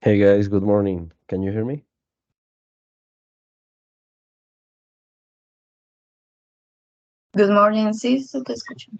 Hey guys, good morning. Can you hear me? Good morning, sí, se te escucha.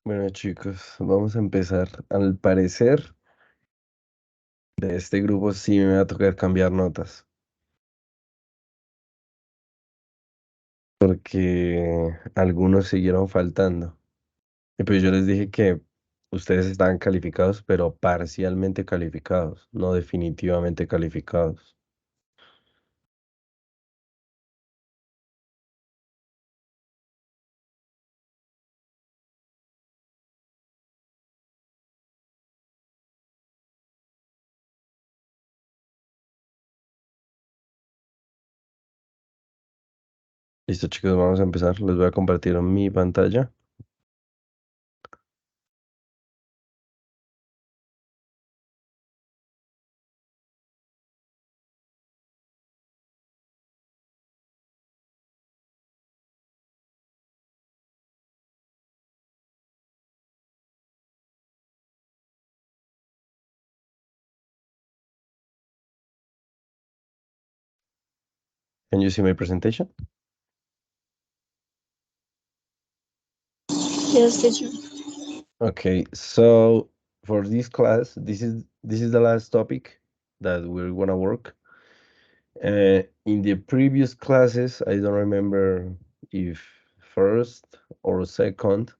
Bueno, chicos, vamos a empezar. Al parecer, de este grupo sí me va a tocar cambiar notas, porque algunos siguieron faltando. Y pues yo les dije que ustedes estaban calificados, pero parcialmente calificados, no definitivamente calificados. Listo, chicos, vamos a empezar. Les voy a compartir mi pantalla. Can you see my presentation? Yes, teacher. Okay, so for this class, this is the last topic that we're gonna work. In the previous classes, I don't remember if first or second,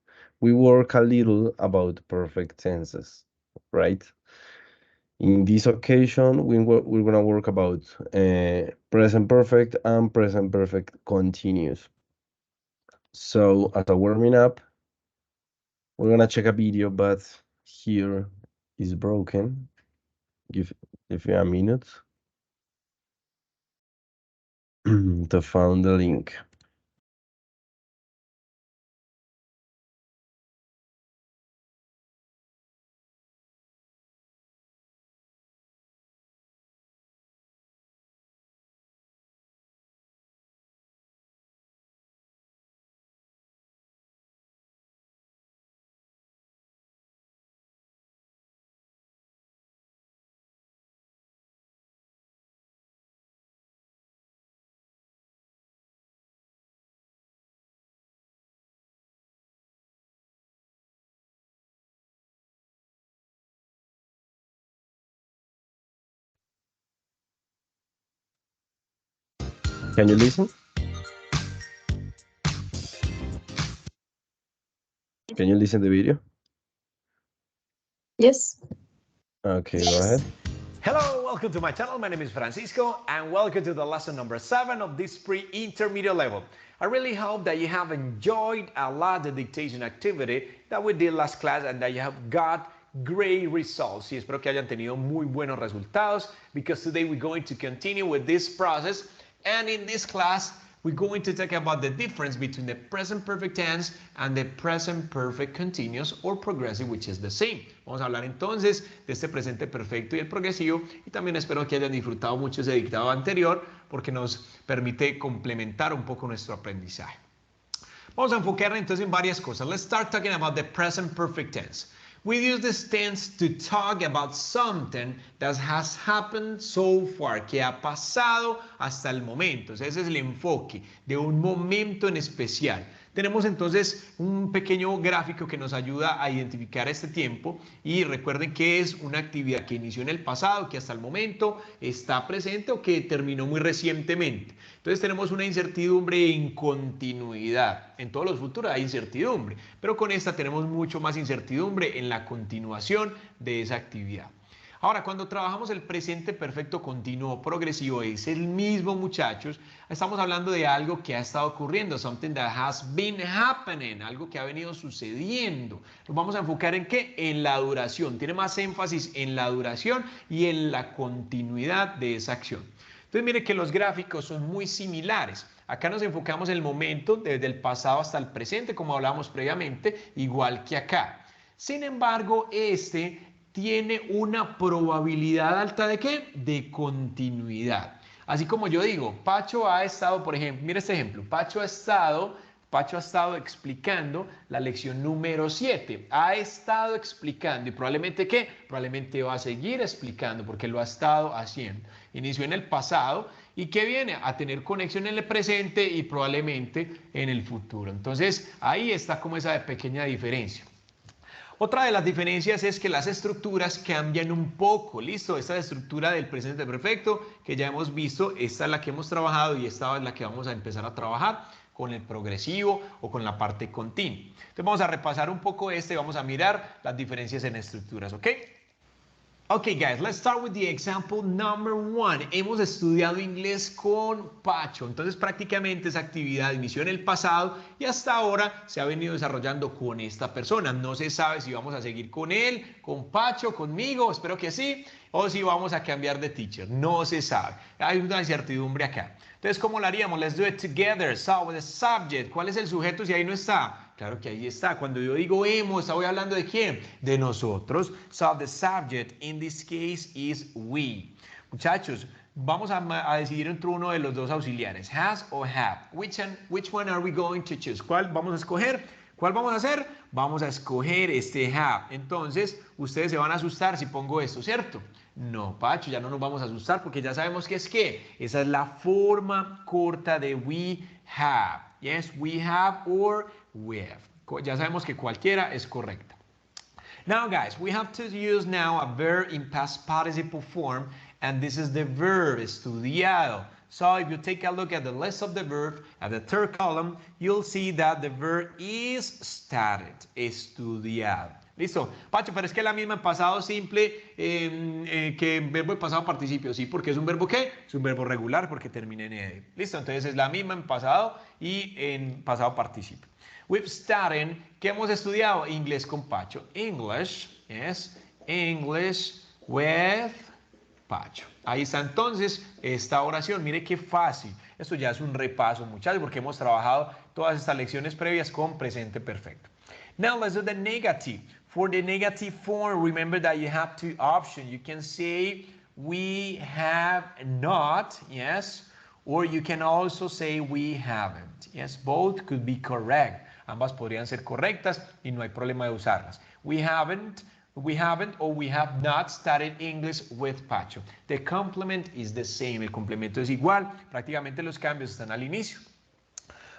we work a little about perfect tenses, right? In this occasion, we're gonna work about present perfect and present perfect continuous. So as a warming up, we're gonna check a video, but here is broken. Give Give me a minute to find the link. Can you listen? Can you listen the video? Yes. Okay, go ahead. Hello, welcome to my channel. My name is Francisco and welcome to the lesson number 7 of this pre-intermediate level. I really hope that you have enjoyed a lot the dictation activity that we did last class and that you have got great results. Y espero que hayan tenido muy buenos resultados because today we're going to continue with this process, and in this class we're going to talk about the difference between the present perfect tense and the present perfect continuous or progressive, which is the same. Vamos a hablar entonces de este presente perfecto y el progresivo, y también espero que hayan disfrutado mucho ese dictado anterior porque nos permite complementar un poco nuestro aprendizaje. Vamos a enfocar entonces en varias cosas. Let's start talking about the present perfect tense. We use this tense to talk about something that has happened so far, que ha pasado hasta el momento. O sea, ese es el enfoque de un momento en especial. Tenemos entonces un pequeño gráfico que nos ayuda a identificar este tiempo, y recuerden que es una actividad que inició en el pasado, que hasta el momento está presente o que terminó muy recientemente. Entonces tenemos una incertidumbre en continuidad. En todos los futuros hay incertidumbre, pero con esta tenemos mucho más incertidumbre en la continuación de esa actividad. Ahora, cuando trabajamos el presente perfecto continuo progresivo, es el mismo, muchachos. Estamos hablando de algo que ha estado ocurriendo, something that has been happening, algo que ha venido sucediendo. Nos vamos a enfocar en qué, en la duración. Tiene más énfasis en la duración y en la continuidad de esa acción. Entonces, mire que los gráficos son muy similares. Acá nos enfocamos en el momento desde el pasado hasta el presente, como hablábamos previamente, igual que acá. Sin embargo, este tiene una probabilidad alta ¿de qué? De continuidad. Así como yo digo, Pacho ha estado, por ejemplo, mira este ejemplo, Pacho ha estado explicando la lección número 7. Ha estado explicando y probablemente ¿qué? Probablemente va a seguir explicando porque lo ha estado haciendo. Inició en el pasado y ¿qué viene? A tener conexión en el presente y probablemente en el futuro. Entonces ahí está como esa pequeña diferencia. Otra de las diferencias es que las estructuras cambian un poco, ¿listo? Esta estructura del presente perfecto que ya hemos visto, esta es la que hemos trabajado y esta es la que vamos a empezar a trabajar con el progresivo o con la parte continua. Entonces vamos a repasar un poco y vamos a mirar las diferencias en estructuras, ¿ok? Okay, guys, let's start with the example number 1. Hemos estudiado inglés con Pacho. Entonces, prácticamente esa actividad inició en el pasado y hasta ahora se ha venido desarrollando con esta persona. No se sabe si vamos a seguir con él, con Pacho, conmigo, espero que sí, o si vamos a cambiar de teacher. No se sabe. Hay una incertidumbre acá. Entonces, ¿cómo lo haríamos? Let's do it together. So, with the subject. ¿Cuál es el sujeto si ahí no está? Claro que ahí está. Cuando yo digo hemos, estoy hablando de quién? De nosotros. So the subject in this case is we. Muchachos, vamos a decidir entre uno de los dos auxiliares, has o have. Which one are we going to choose? ¿Cuál vamos a escoger? ¿Cuál vamos a hacer? Vamos a escoger este have. Entonces, ustedes se van a asustar si pongo esto, ¿cierto? No, Pacho, ya no nos vamos a asustar porque ya sabemos que es qué. Esa es la forma corta de we have. Yes, we have or we have. Ya sabemos que cualquiera es correcta. Now, guys, we have to use now a verb in past participle form, and this is the verb estudiado. So if you take a look at the list of the verb, at the third column, you'll see that the verb is studied, estudiado. ¿Listo? Pacho, pero es que es la misma en pasado simple que en verbo de pasado participio. Sí, porque es un verbo ¿qué? Es un verbo regular porque termina en ed. ¿Listo? Entonces es la misma en pasado y en pasado participio. We've studied, ¿qué hemos estudiado? Inglés con Pacho. English, yes, English with Pacho. Ahí está entonces esta oración. Mire qué fácil. Esto ya es un repaso, muchachos, porque hemos trabajado todas estas lecciones previas con presente perfecto. Now let's do the negative. For the negative form, remember that you have two options. You can say we have not, yes, or you can also say we haven't. Yes, both could be correct. Ambas podrían ser correctas y no hay problema de usarlas. We haven't, or we have not studied English with Pacho. The complement is the same. El complemento es igual. Prácticamente los cambios están al inicio.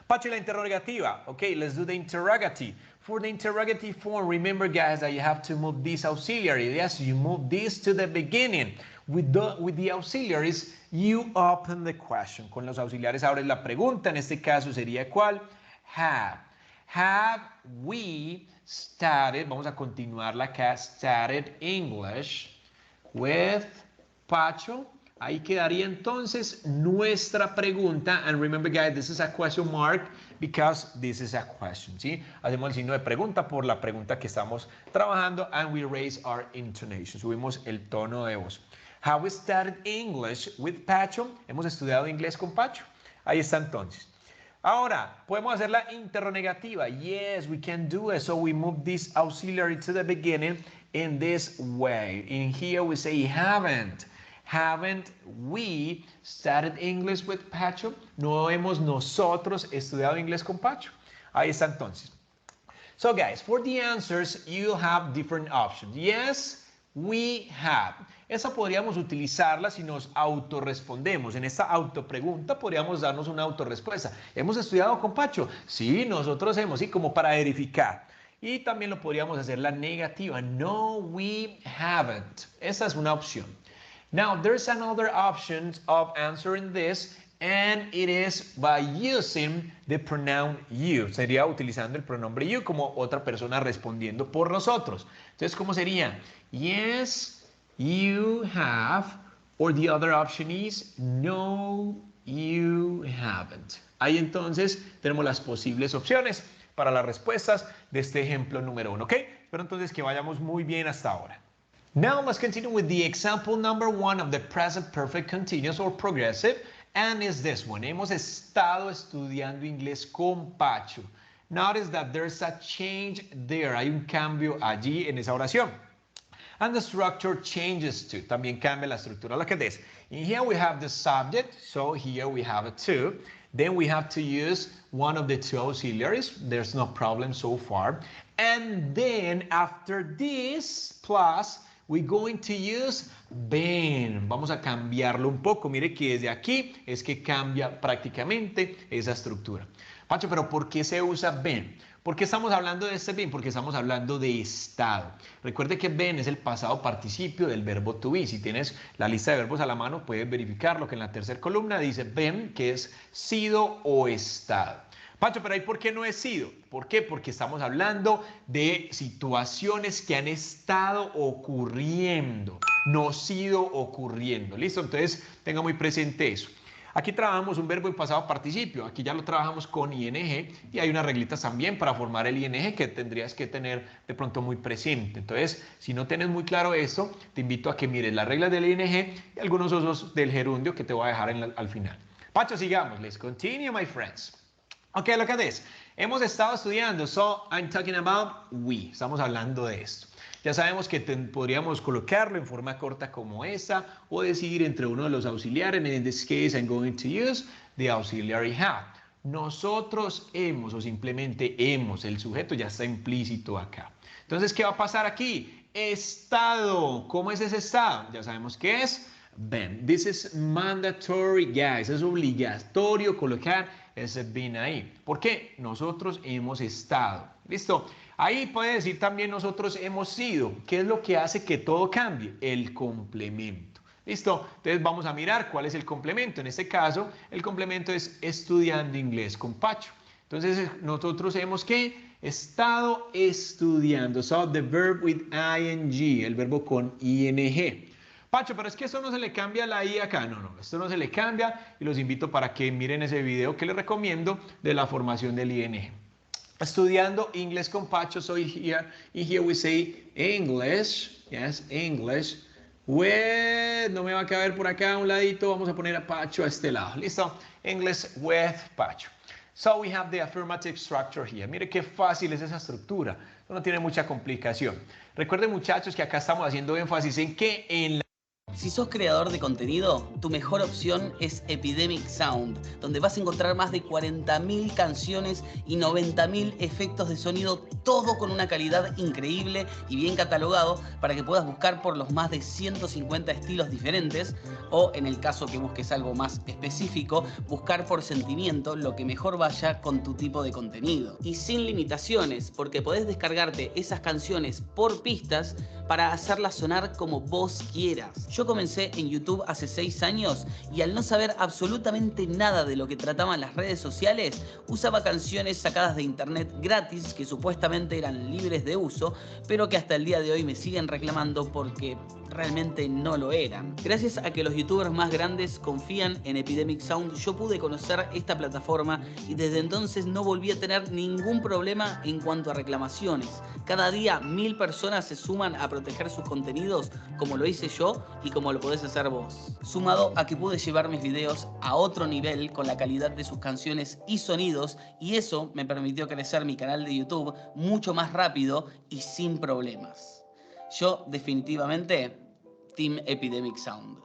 Pacho, la interrogativa. Okay, let's do the interrogative. For the interrogative form, remember, guys, that you have to move this auxiliary. Yes, you move this to the beginning. with the auxiliaries, you open the question. Con los auxiliares abres la pregunta. En este caso sería ¿cuál? Have. Have we started, vamos a continuarla acá, started English with Pacho? Ahí quedaría entonces nuestra pregunta. And remember, guys, this is a question mark because this is a question, ¿sí? Hacemos el signo de pregunta por la pregunta que estamos trabajando and we raise our intonation. Subimos el tono de voz. Have we studied English with Pacho? ¿Hemos estudiado inglés con Pacho? Ahí está entonces. Ahora, podemos hacer la interrogativa. Yes, we can do it. So we move this auxiliary to the beginning in this way. In here we say haven't. Haven't we studied English with Pacho? No hemos nosotros estudiado inglés con Pacho. Ahí está entonces. So guys, for the answers, you have different options. Yes, we have. Esa podríamos utilizarla si nos autorrespondemos. En esta autopregunta podríamos darnos una autorrespuesta. ¿Hemos estudiado con Pacho? Sí, nosotros hemos, sí, como para verificar. Y también lo podríamos hacer la negativa. No, we haven't. Esa es una opción. Now, there's another option of answering this, and it is by using the pronoun you. Sería utilizando el pronombre you como otra persona respondiendo por nosotros. Entonces, ¿cómo sería? Yes, you have, or the other option is no, you haven't. Ahí entonces tenemos las posibles opciones para las respuestas de este ejemplo número 1, ¿ok? Espero entonces que vayamos muy bien hasta ahora. Now let's continue with the example number 1 of the present perfect continuous or progressive, and is this one. Hemos estado estudiando inglés con Pacho. Notice that there's a change there. Hay un cambio allí en esa oración. And the structure changes too. También cambia la estructura. Look at this. In here we have the subject, so here we have a to. Then we have to use one of the two auxiliaries. There's no problem so far. And then after this plus, we're going to use been. Vamos a cambiarlo un poco. Mire que desde aquí es que cambia prácticamente esa estructura. Pacho, pero ¿por qué se usa been? ¿Por qué estamos hablando de este been? Porque estamos hablando de estado. Recuerde que been es el pasado participio del verbo to be. Si tienes la lista de verbos a la mano, puedes verificarlo, que en la tercera columna dice been, que es sido o estado. Pacho, pero ahí ¿por qué no es sido? ¿Por qué? Porque estamos hablando de situaciones que han estado ocurriendo, no sido ocurriendo. ¿Listo? Entonces, tenga muy presente eso. Aquí trabajamos un verbo en pasado participio. Aquí ya lo trabajamos con ing y hay unas reglitas también para formar el ing que tendrías que tener de pronto muy presente. Entonces, si no tienes muy claro esto, te invito a que mires las reglas del ing y algunos usos del gerundio que te voy a dejar al final. Pacho, sigamos. Let's continue, my friends. Okay, look at this. Hemos estado estudiando, so I'm talking about we. Estamos hablando de esto. Ya sabemos que podríamos colocarlo en forma corta como esta o decidir entre uno de los auxiliares. And in this case, I'm going to use the auxiliary have. Nosotros hemos o simplemente hemos. El sujeto ya está implícito acá. Entonces, ¿qué va a pasar aquí? Estado. ¿Cómo es ese estado? Ya sabemos qué es. Been. This is mandatory, guys. Es obligatorio colocar ese been ahí. ¿Por qué? Nosotros hemos estado. ¿Listo? Ahí puede decir también nosotros hemos sido. ¿Qué es lo que hace que todo cambie? El complemento. ¿Listo? Entonces vamos a mirar cuál es el complemento. En este caso, el complemento es estudiando inglés con Pacho. Entonces nosotros hemos ¿qué? Estado estudiando. So the verb with ing, el verbo con ing. Pacho, pero es que esto no se le cambia la I acá. No, esto no se le cambia y los invito para que miren ese video que les recomiendo de la formación del ING. Estudiando inglés con Pacho, so here we say English, yes, English, with, no me va a caber por acá a un ladito, vamos a poner a Pacho a este lado, ¿listo? English with Pacho. So we have the affirmative structure here. Mire qué fácil es esa estructura, no tiene mucha complicación. Recuerden, muchachos, que acá estamos haciendo énfasis en que en la... Si sos creador de contenido, tu mejor opción es Epidemic Sound, donde vas a encontrar más de 40.000 canciones y 90.000 efectos de sonido, todo con una calidad increíble y bien catalogado para que puedas buscar por los más de 150 estilos diferentes o, en el caso que busques algo más específico, buscar por sentimiento lo que mejor vaya con tu tipo de contenido. Y sin limitaciones, porque podés descargarte esas canciones por pistas para hacerla sonar como vos quieras. Yo comencé en YouTube hace 6 años y al no saber absolutamente nada de lo que trataban las redes sociales, usaba canciones sacadas de internet gratis que supuestamente eran libres de uso, pero que hasta el día de hoy me siguen reclamando porque realmente no lo eran. Gracias a que los youtubers más grandes confían en Epidemic Sound, yo pude conocer esta plataforma y desde entonces no volví a tener ningún problema en cuanto a reclamaciones. Cada día 1000 personas se suman a proteger sus contenidos, como lo hice yo y como lo podés hacer vos. Sumado a que pude llevar mis videos a otro nivel con la calidad de sus canciones y sonidos, y eso me permitió crecer mi canal de YouTube mucho más rápido y sin problemas. Yo definitivamente, Team Epidemic Sound.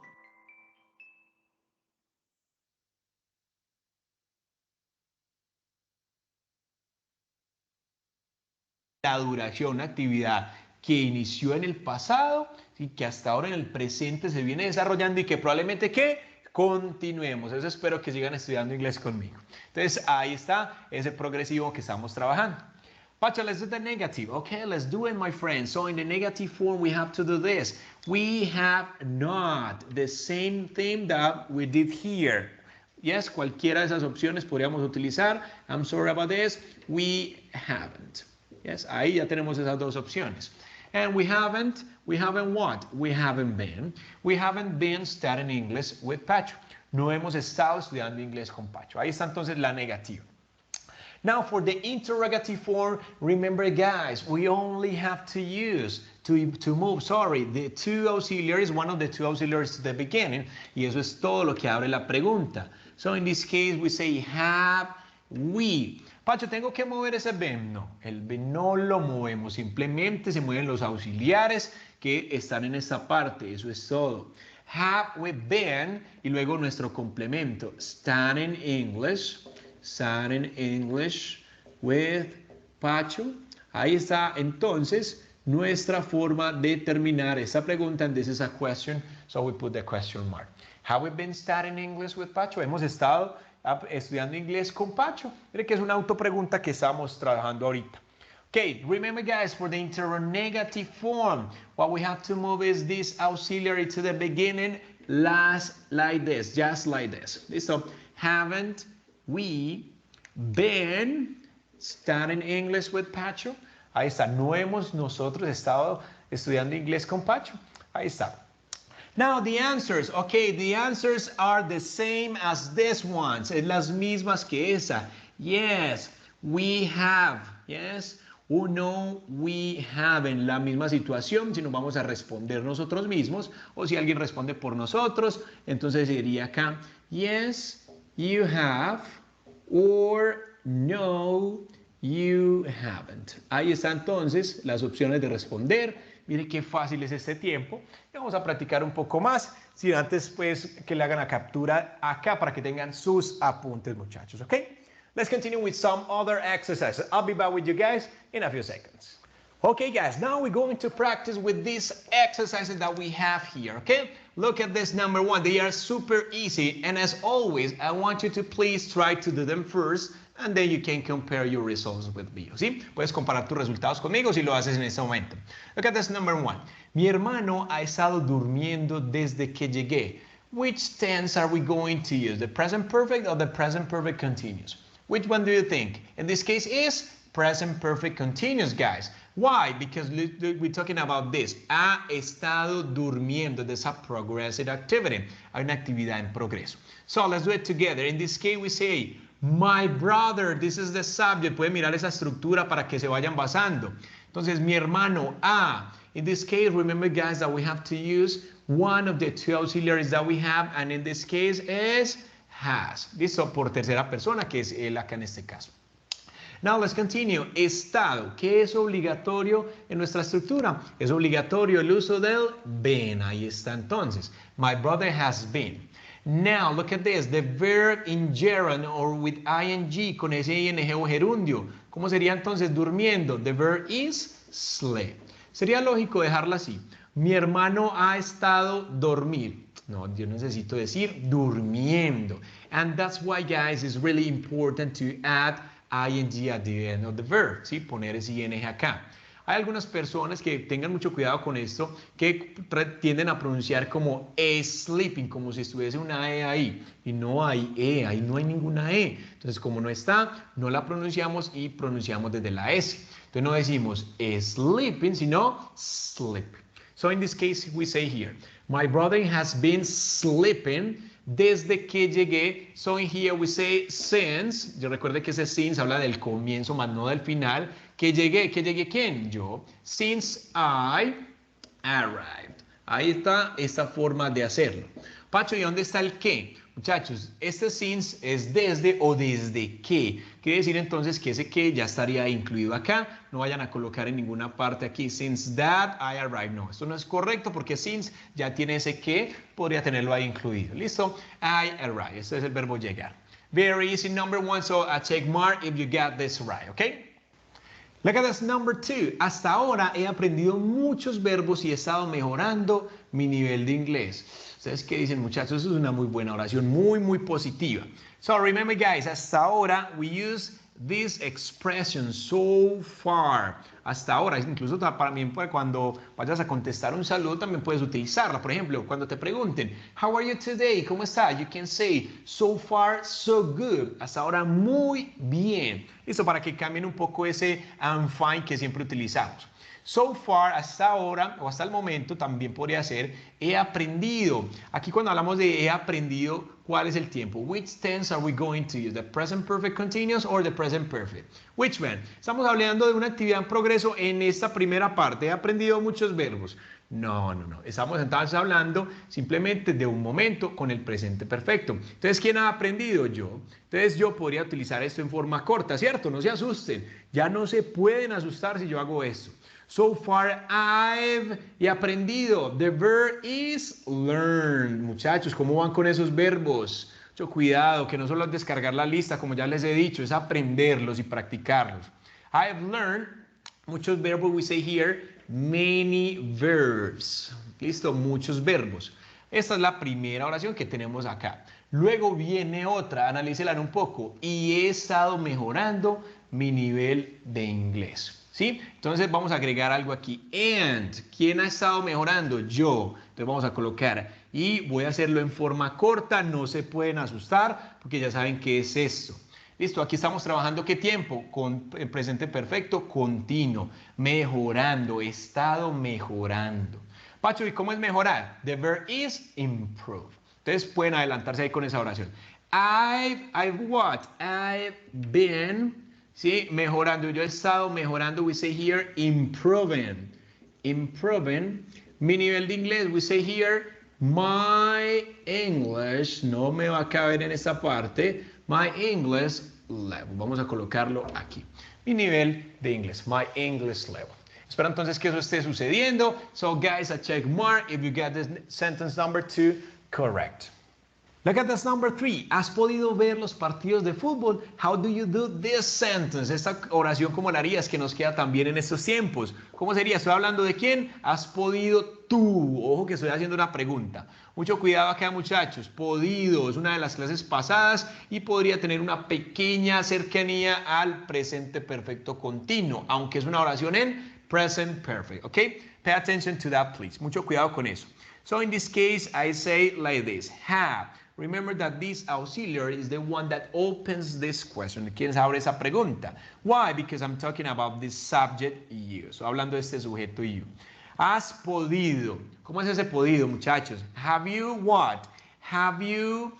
La duración, una actividad que inició en el pasado y que hasta ahora en el presente se viene desarrollando y que probablemente ¿qué? Continuemos. Eso espero que sigan estudiando inglés conmigo. Entonces ahí está ese progresivo que estamos trabajando. Pacha, let's do the negative. Okay, let's do it, my friends. So in the negative form, we have to do this. We have not, the same thing that we did here. Yes, cualquiera de esas opciones podríamos utilizar. I'm sorry about this. We haven't. Yes, ahí ya tenemos esas dos opciones. And we haven't what? We haven't been studying English with Pacho. No hemos estado estudiando inglés con Pacho. Ahí está entonces la negativa. Now for the interrogative form, remember guys, we only have to use, to move, the two auxiliaries, one of the two auxiliaries at the beginning, y eso es todo lo que abre la pregunta. So in this case we say have we. Pacho, ¿tengo que mover ese been? No, el been no lo movemos, simplemente se mueven los auxiliares que están en esta parte, eso es todo. Have we been, y luego nuestro complemento, studying English with Pacho. Ahí está entonces nuestra forma de terminar esta pregunta, and this is a question, so we put the question mark. Have we been studying English with Pacho? Hemos estado estudiando inglés con Pacho. Mire que es una autopregunta que estamos trabajando ahorita. Okay, remember guys, for the interrogative form, what we have to move is this auxiliary to the beginning, like this, just like this. Listo. Haven't we been studying English with Pacho? Ahí está, no hemos nosotros estado estudiando inglés con Pacho. Ahí está. Now the answers, okay, the answers are the same as this ones, es las mismas que esa. Yes, we have, yes, o no, we have, en la misma situación, si nos vamos a responder nosotros mismos, o si alguien responde por nosotros, entonces sería acá, yes, you have, or no, you haven't. Ahí están entonces las opciones de responder. Mire qué fácil es este tiempo. Vamos a practicar un poco más. Si antes, pues, que le hagan la captura acá para que tengan sus apuntes, muchachos. ¿Ok? Let's continue with some other exercises. I'll be back with you guys in a few seconds. Okay, guys, now we're going to practice with these exercises that we have here, okay? Look at this number one. They are super easy. And as always, I want you to please try to do them first, and then you can compare your results with me, ¿sí? Puedes comparar tus resultados conmigo si lo haces en este momento. Look at this number one. Mi hermano ha estado durmiendo desde que llegué. Which tense are we going to use? The present perfect or the present perfect continuous? Which one do you think? In this case is present perfect continuous, guys. Why? Because we're talking about this. Ha estado durmiendo. There's a progressive activity. Hay una actividad en progreso. So let's do it together. In this case we say, my brother, this is the subject. Pueden mirar esa estructura para que se vayan basando. Entonces, mi hermano ha. In this case, remember guys that we have to use one of the two auxiliaries that we have, and in this case is has. Listo, por tercera persona, que es él acá en este caso. Now let's continue. Estado. ¿Qué es obligatorio en nuestra estructura? Es obligatorio el uso del been. Ahí está entonces. My brother has been. Now, look at this. The verb in gerund or with ing con ese ing o gerundio. ¿Cómo sería entonces durmiendo? The verb is sleep. Sería lógico dejarla así. Mi hermano ha estado dormir. No, yo necesito decir durmiendo. And that's why, guys, it's really important to add ing at the end of the verb. ¿Sí? Poner ese ing acá. Hay algunas personas que tengan mucho cuidado con esto, que tienden a pronunciar como sleeping, como si estuviese una E ahí. Y no hay E, ahí no hay ninguna E. Entonces, como no está, no la pronunciamos y pronunciamos desde la S. Entonces, no decimos sleeping, sino sleep. So, in this case, we say here, my brother has been sleeping desde que llegué. So in here we say since. Yo recuerdo que ese since habla del comienzo, más no del final. ¿Que llegué quién? Yo. Since I arrived. Ahí está esta forma de hacerlo. Pacho, ¿y dónde está el qué? Muchachos, este since es desde o desde que. Quiere decir entonces que ese que ya estaría incluido acá. No vayan a colocar en ninguna parte aquí since that I arrived. No, esto no es correcto porque since ya tiene ese que, podría tenerlo ahí incluido. ¿Listo? I arrived. Este es el verbo llegar. Very easy, number one. So a check mark if you got this right, okay? Look at this number 2. Hasta ahora he aprendido muchos verbos y he estado mejorando mi nivel de inglés. ¿Ustedes qué dicen, muchachos? Eso es una muy buena oración, muy positiva. So remember, guys, hasta ahora we use this expression so far. Hasta ahora, incluso también cuando vayas a contestar un saludo también puedes utilizarla. Por ejemplo, cuando te pregunten, how are you today? ¿Cómo estás? You can say, so far, so good. Hasta ahora, muy bien. Listo, para que cambien un poco ese I'm fine que siempre utilizamos. So far, hasta ahora o hasta el momento también podría ser he aprendido. Aquí cuando hablamos de he aprendido, ¿cuál es el tiempo? Which tense are we going to use? The present perfect continuous or the present perfect? Which one? Estamos hablando de una actividad en progreso en esta primera parte. He aprendido muchos verbos. No. Estamos entonces hablando simplemente de un momento con el presente perfecto. Entonces, ¿quién ha aprendido? Yo. Entonces, yo podría utilizar esto en forma corta, ¿cierto? No se asusten. Ya no se pueden asustar si yo hago esto. So far, he aprendido. The verb is learn. Muchachos, ¿cómo van con esos verbos? Mucho cuidado, que no solo es descargar la lista, como ya les he dicho, es aprenderlos y practicarlos. I have learned, muchos verbos, we say here, many verbs. Listo, muchos verbos. Esta es la primera oración que tenemos acá. Luego viene otra, analícela un poco. Y he estado mejorando mi nivel de inglés. ¿Sí? Entonces vamos a agregar algo aquí. And, ¿quién ha estado mejorando? Yo. Entonces vamos a colocar. Y voy a hacerlo en forma corta. No se pueden asustar porque ya saben qué es esto. Listo, aquí estamos trabajando ¿qué tiempo? Con el presente perfecto continuo. Mejorando, he estado mejorando. Pacho, ¿y cómo es mejorar? The verb is improve. Entonces pueden adelantarse ahí con esa oración. I've what? I've been... ¿sí? Mejorando. Yo he estado mejorando. We say here improving. Improving. Mi nivel de inglés. We say here my English. No me va a caber en esta parte. My English level. Vamos a colocarlo aquí. Mi nivel de inglés. My English level. Espero entonces que eso esté sucediendo. So guys, a check mark if you get this sentence number 2 correct. Look at this number 3. ¿Has podido ver los partidos de fútbol? How do you do this sentence? Esta oración, ¿cómo la harías? Que nos queda también en estos tiempos. ¿Cómo sería? ¿Estoy hablando de quién? ¿Has podido tú? Ojo que estoy haciendo una pregunta. Mucho cuidado acá, muchachos. Podido es una de las clases pasadas y podría tener una pequeña cercanía al presente perfecto continuo, aunque es una oración en present perfect. ¿Ok? Pay attention to that, please. Mucho cuidado con eso. So in this case, I say like this. Have. Remember that this auxiliary is the one that opens this question. ¿Quién abre esa pregunta? Why? Because I'm talking about this subject you. So, hablando de este sujeto you. Has podido. ¿Cómo es ese podido, muchachos? Have you what? Have you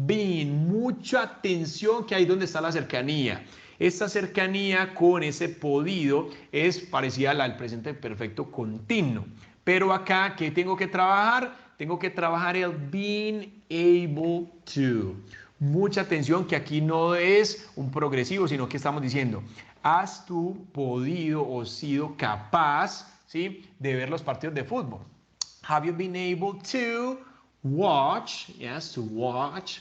been? Mucha atención que ahí donde está la cercanía. Esta cercanía con ese podido es parecida a la del presente perfecto continuo. Pero acá, ¿qué tengo que trabajar? Tengo que trabajar el being able to. Mucha atención que aquí no es un progresivo, sino que estamos diciendo, ¿has tú podido o sido capaz, ¿sí?, de ver los partidos de fútbol? Have you been able to watch, yes, to watch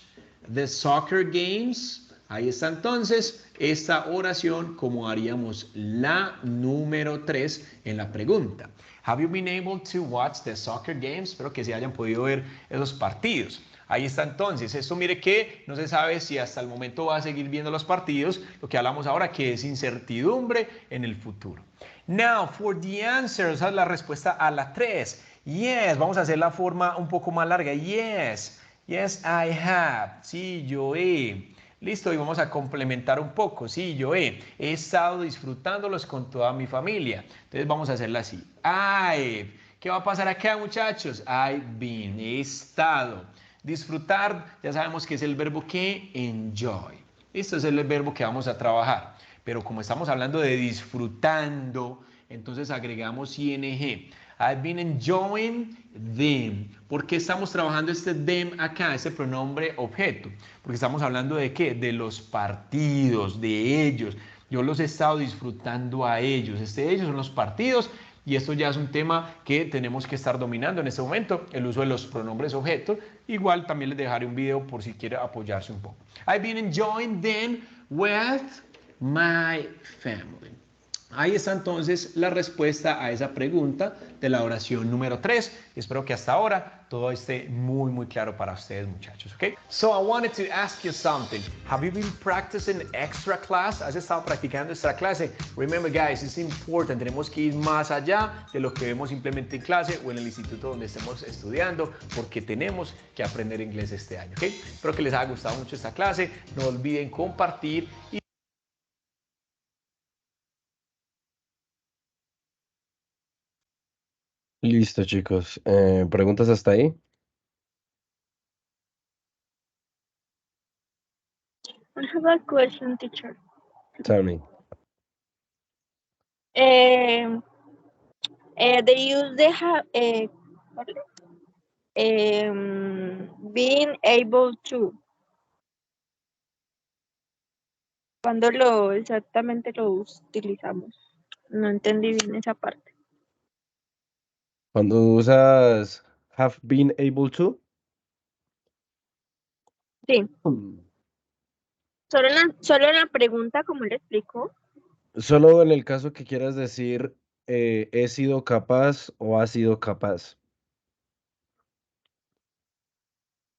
the soccer games? Ahí está entonces esta oración como haríamos la número 3 en la pregunta. Have you been able to watch the soccer games? Espero que se hayan podido ver esos partidos. Ahí está entonces. Esto mire que no se sabe si hasta el momento va a seguir viendo los partidos, lo que hablamos ahora que es incertidumbre en el futuro. Now, for the answer, esa es la respuesta a la 3. Yes, vamos a hacer la forma un poco más larga. Yes, yes, I have. Sí, yo he. Listo, y vamos a complementar un poco. Sí, yo he estado disfrutándolos con toda mi familia. Entonces vamos a hacerla así. I've. ¿Qué va a pasar acá, muchachos? I've been. He estado. Disfrutar, ya sabemos que es el verbo que enjoy. Listo, es el verbo que vamos a trabajar. Pero como estamos hablando de disfrutando, entonces agregamos ing. I've been enjoying them. ¿Por qué estamos trabajando este them acá, este pronombre objeto? Porque estamos hablando de qué? De los partidos, de ellos. Yo los he estado disfrutando a ellos. Ellos son los partidos y esto ya es un tema que tenemos que estar dominando en este momento, el uso de los pronombres objetos. Igual también les dejaré un video por si quiere apoyarse un poco. I've been enjoying them with my family. Ahí está entonces la respuesta a esa pregunta de la oración número 3. Espero que hasta ahora todo esté muy claro para ustedes, muchachos, ¿ok? So I wanted to ask you something. Have you been practicing extra class? ¿Has estado practicando extra clase? Remember, guys, it's important. Tenemos que ir más allá de lo que vemos simplemente en clase o en el instituto donde estemos estudiando, porque tenemos que aprender inglés este año, ¿ok? Espero que les haya gustado mucho esta clase. No olviden compartir y Listo, chicos. ¿Preguntas hasta ahí? I have a question, teacher. Tell me. They use the being able to. ¿Cuándo exactamente lo utilizamos? No entendí bien esa parte. Cuando usas have been able to. Sí. Solo en la pregunta, como le explico. Solo en el caso que quieras decir he sido capaz o ha sido capaz.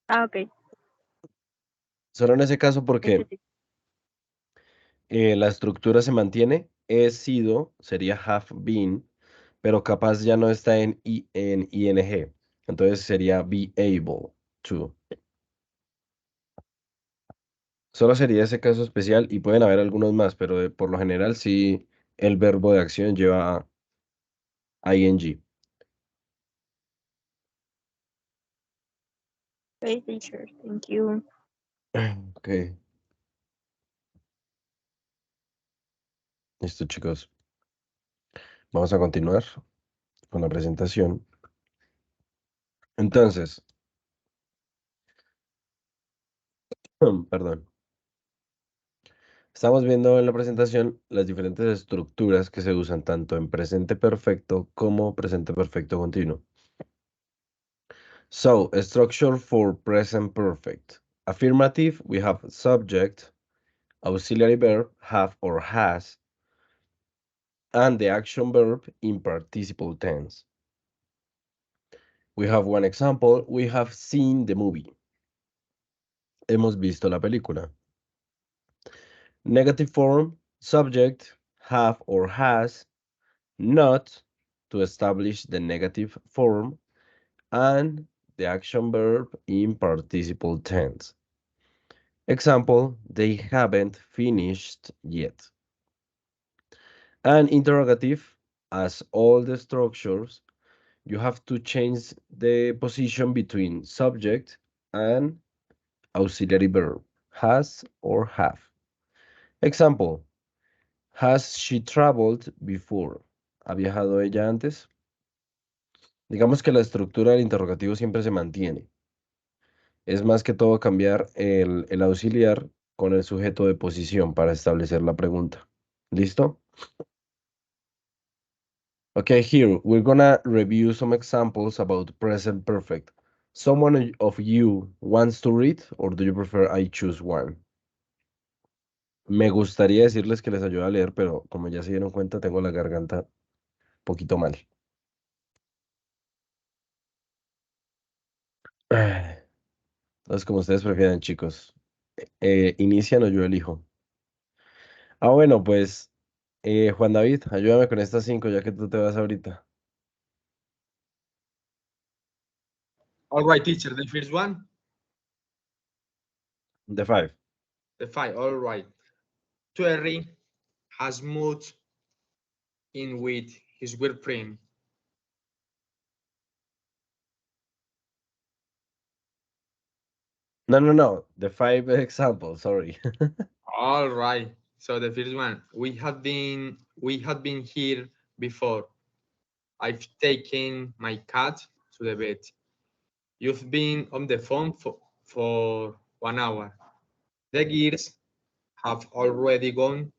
Ah, ok. Solo en ese caso porque Ese sí. la estructura se mantiene. He sido sería have been, pero capaz ya no está en ing. Entonces sería be able to. Solo sería ese caso especial y pueden haber algunos más, pero por lo general sí el verbo de acción lleva ing. Okay, teacher. Thank you. Ok. Listo, chicos. Vamos a continuar con la presentación. Entonces, perdón. Estamos viendo en la presentación las diferentes estructuras que se usan tanto en presente perfecto como presente perfecto continuo. So, structure for present perfect. Affirmative, we have subject, auxiliary verb, have or has, and the action verb in participle tense. We have one example. We have seen the movie. Hemos visto la película. Negative form, subject, have or has, not, to establish the negative form, and the action verb in participle tense. Example, they haven't finished yet. And interrogative, as all the structures, you have to change the position between subject and auxiliary verb, has or have. Example, has she traveled before? ¿Ha viajado ella antes? Digamos que la estructura del interrogativo siempre se mantiene. Es más que todo cambiar el auxiliar con el sujeto de posición para establecer la pregunta. ¿Listo? Okay, here we're gonna review some examples about present perfect. Someone of you wants to read, or do you prefer I choose one? Me gustaría decirles que les ayude a leer, pero como ya se dieron cuenta, tengo la garganta un poquito mal. Entonces, como ustedes prefieran, chicos. ¿Inician o yo elijo? Ah, bueno, pues, Juan David, ayúdame con estas 5 ya que tú te vas ahorita. All right, teacher. The first one, The 5. the 5. All right. Terry has moved in with his girlfriend. No. The 5 examples, sorry. All right. So the first one, we had been here before. I've taken my cat to the vet. You've been on the phone for 1 hour. The gears have already gone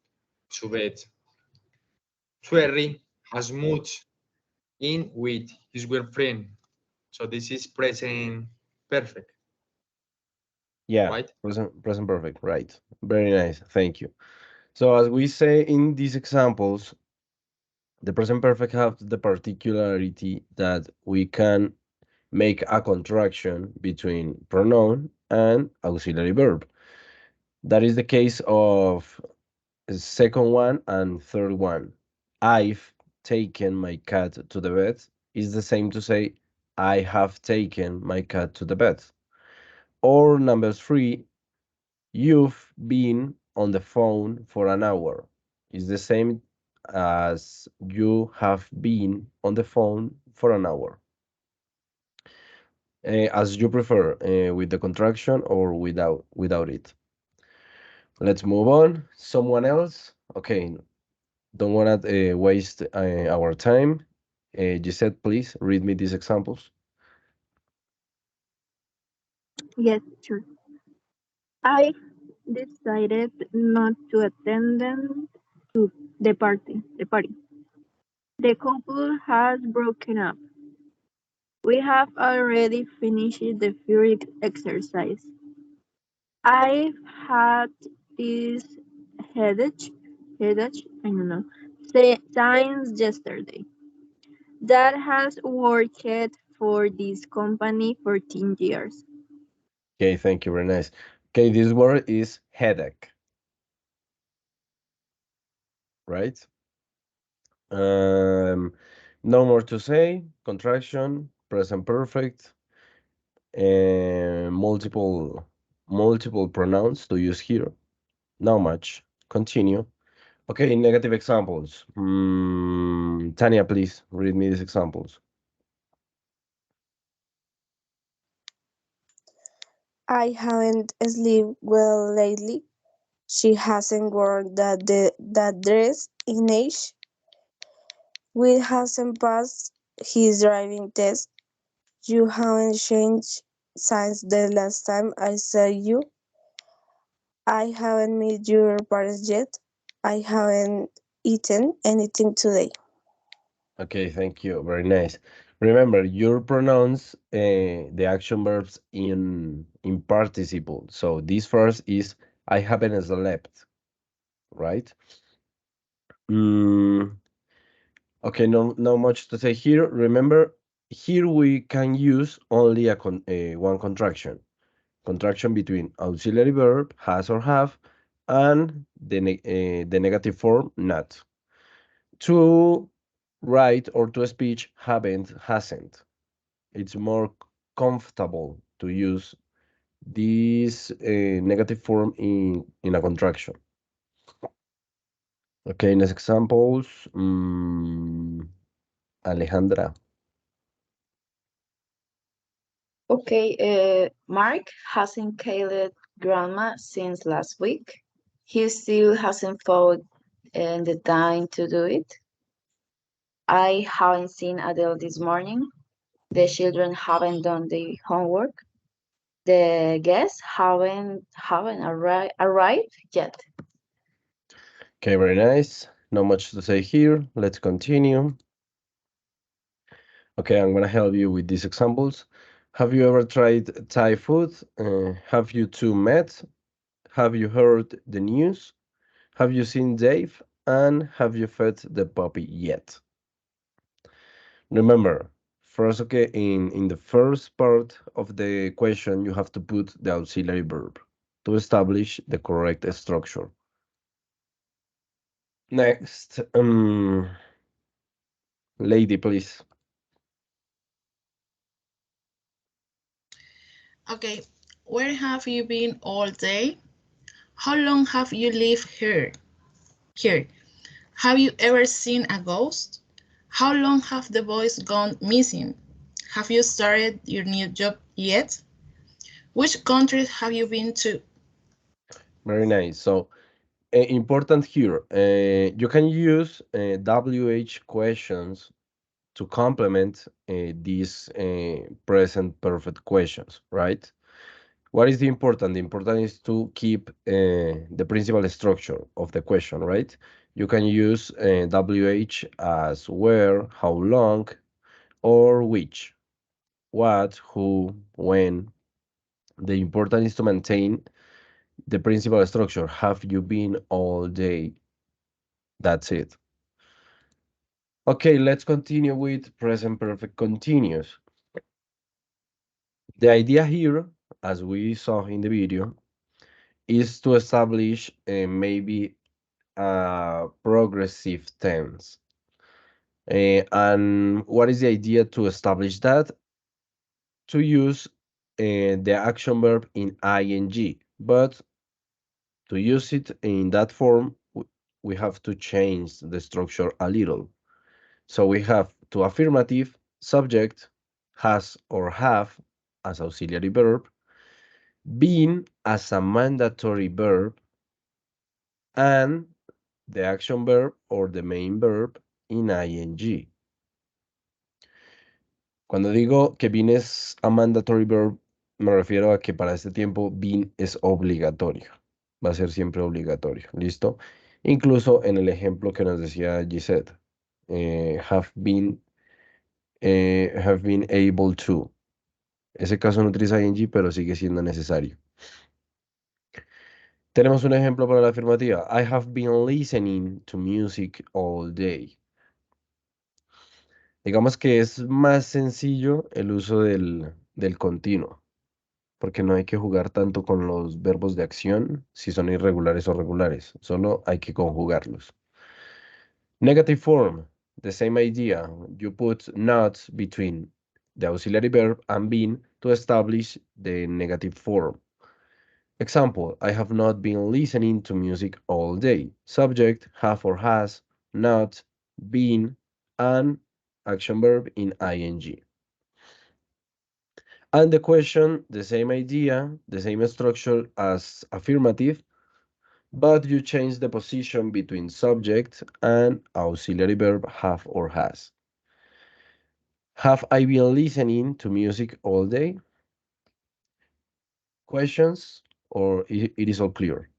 to bed. Terry has moved in with his girlfriend. So this is present perfect, Yeah, right? present perfect, right. Very nice, thank you. So as we say in these examples, the present perfect have the particularity that we can make a contraction between pronoun and auxiliary verb. That is the case of the second one and third one. I've taken my cat to the vet is the same to say I have taken my cat to the vet. Or number 3, you've been on the phone for an hour is the same as you have been on the phone for an hour. As you prefer, with the contraction or without it. Let's move on. Someone else? Okay, don't want to waste our time. Gisette, please read me these examples. Yes, sure. I decided not to attend them to the party. The couple has broken up. We have already finished the first exercise. I've had this headache, I don't know, since yesterday. That has worked for this company for 10 years. Okay, thank you, very nice. Okay, this word is headache, right? No more to say. Contraction, present perfect, and multiple pronouns to use here. Not much. Continue. Okay, negative examples. Tanya, please read me these examples. I haven't slept well lately. She hasn't worn that dress in age. Will hasn't passed his driving test. You haven't changed since the last time I saw you. I haven't met your parents yet. I haven't eaten anything today. Okay, thank you. Very nice. Remember, your pronounce the action verbs in participle. So this first is I haven't slept, right? Mm, okay, no much to say here. Remember, here we can use only one contraction. Contraction between auxiliary verb, has or have, and the negative form, not. To write or to speech, haven't, hasn't. It's more comfortable to use this negative form in a contraction. Okay, next examples. Alejandra. Okay, Mark hasn't called grandma since last week. He still hasn't found the time to do it. I haven't seen Adele this morning. The children haven't done the homework. The guests haven't arrived yet. Okay, very nice. Not much to say here. Let's continue. Okay, I'm gonna help you with these examples. Have you ever tried Thai food? Have you two met? Have you heard the news? Have you seen Dave? And have you fed the puppy yet? Remember, First, okay, in the first part of the question, you have to put the auxiliary verb to establish the correct structure. Next, lady, please. Okay, where have you been all day? How long have you lived here? Here. Have you ever seen a ghost? How long have the boys gone missing? Have you started your new job yet? Which countries have you been to? Very nice. So, important here, you can use WH questions to complement these present perfect questions, right? What is the important? The important is to keep the principal structure of the question, right? You can use WH as where, how long, or which, what, who, when. The important is to maintain the principal structure. Have you been all day? That's it. Okay, let's continue with present perfect continuous. The idea here, as we saw in the video, is to establish maybe a progressive tense. And what is the idea to establish that? To use the action verb in ing, but to use it in that form, we have to change the structure a little. So we have to affirmative, subject, has or have as auxiliary verb, been as a mandatory verb, and the action verb or the main verb in ing. Cuando digo que been es a mandatory verb, me refiero a que para este tiempo been es obligatorio. Va a ser siempre obligatorio. ¿Listo? Incluso en el ejemplo que nos decía Gisette, have been able to. Ese caso no utiliza ing, pero sigue siendo necesario. Tenemos un ejemplo para la afirmativa. I have been listening to music all day. Digamos que es más sencillo el uso del continuo, porque no hay que jugar tanto con los verbos de acción, si son irregulares o regulares, solo hay que conjugarlos. Negative form, the same idea. You put not between the auxiliary verb and been to establish the negative form. Example, I have not been listening to music all day. Subject, have or has, not, been, and action verb in ing. And the question, the same idea, the same structure as affirmative, but you change the position between subject and auxiliary verb have or has. Have I been listening to music all day? Questions, or it is all clear?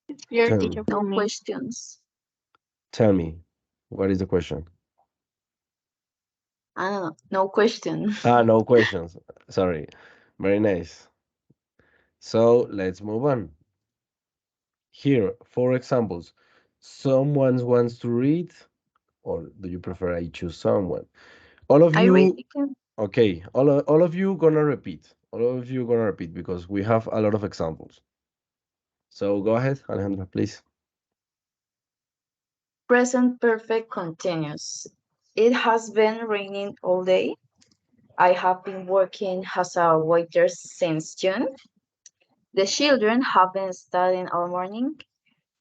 It's clear, Tell, teacher, for No me. questions. tell me, what is the question? I don't know. No question. No questions. Sorry. Very nice. So let's move on. Here, four examples. Someone wants to read, or do you prefer I choose someone? All of I read you, again. okay, all of you gonna repeat. All of you gonna repeat because we have a lot of examples. So go ahead, Alejandra, please. Present perfect continuous. It has been raining all day. I have been working as a waiter since June. The children have been studying all morning.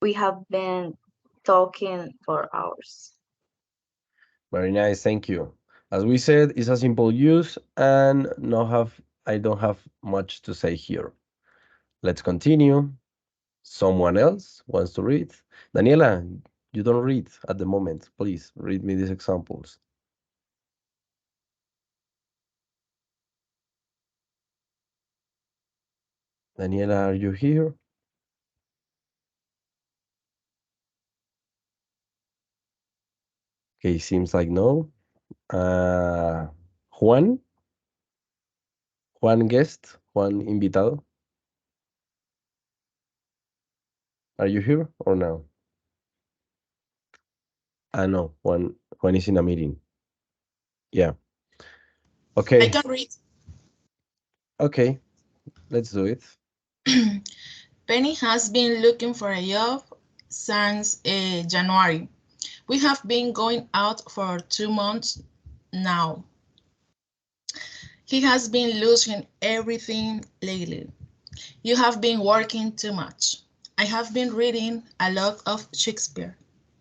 We have been talking for hours. Very nice, thank you. As we said, it's a simple use and I don't have much to say here. Let's continue. Someone else wants to read? Daniela, you don't read at the moment. Please read me these examples. Daniela, are you here? Okay, seems like no. Juan? Juan guest? Juan invitado? Are you here or no? No, when he's in a meeting. Yeah. I Okay. can read. Okay. Let's do it. Penny has been looking for a job since January. We have been going out for 2 months now. He has been losing everything lately. You have been working too much. I have been reading a lot of Shakespeare.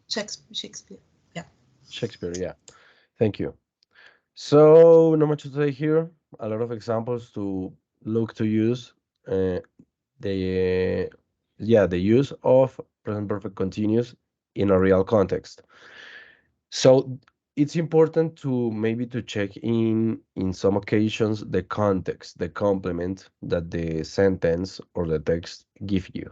Shakespeare. Yeah. Shakespeare, yeah. Thank you. So, not much to say here. A lot of examples to look to use. The the use of present perfect continuous in a real context. So it's important to maybe to check in some occasions the context, the complement that the sentence or the text give you.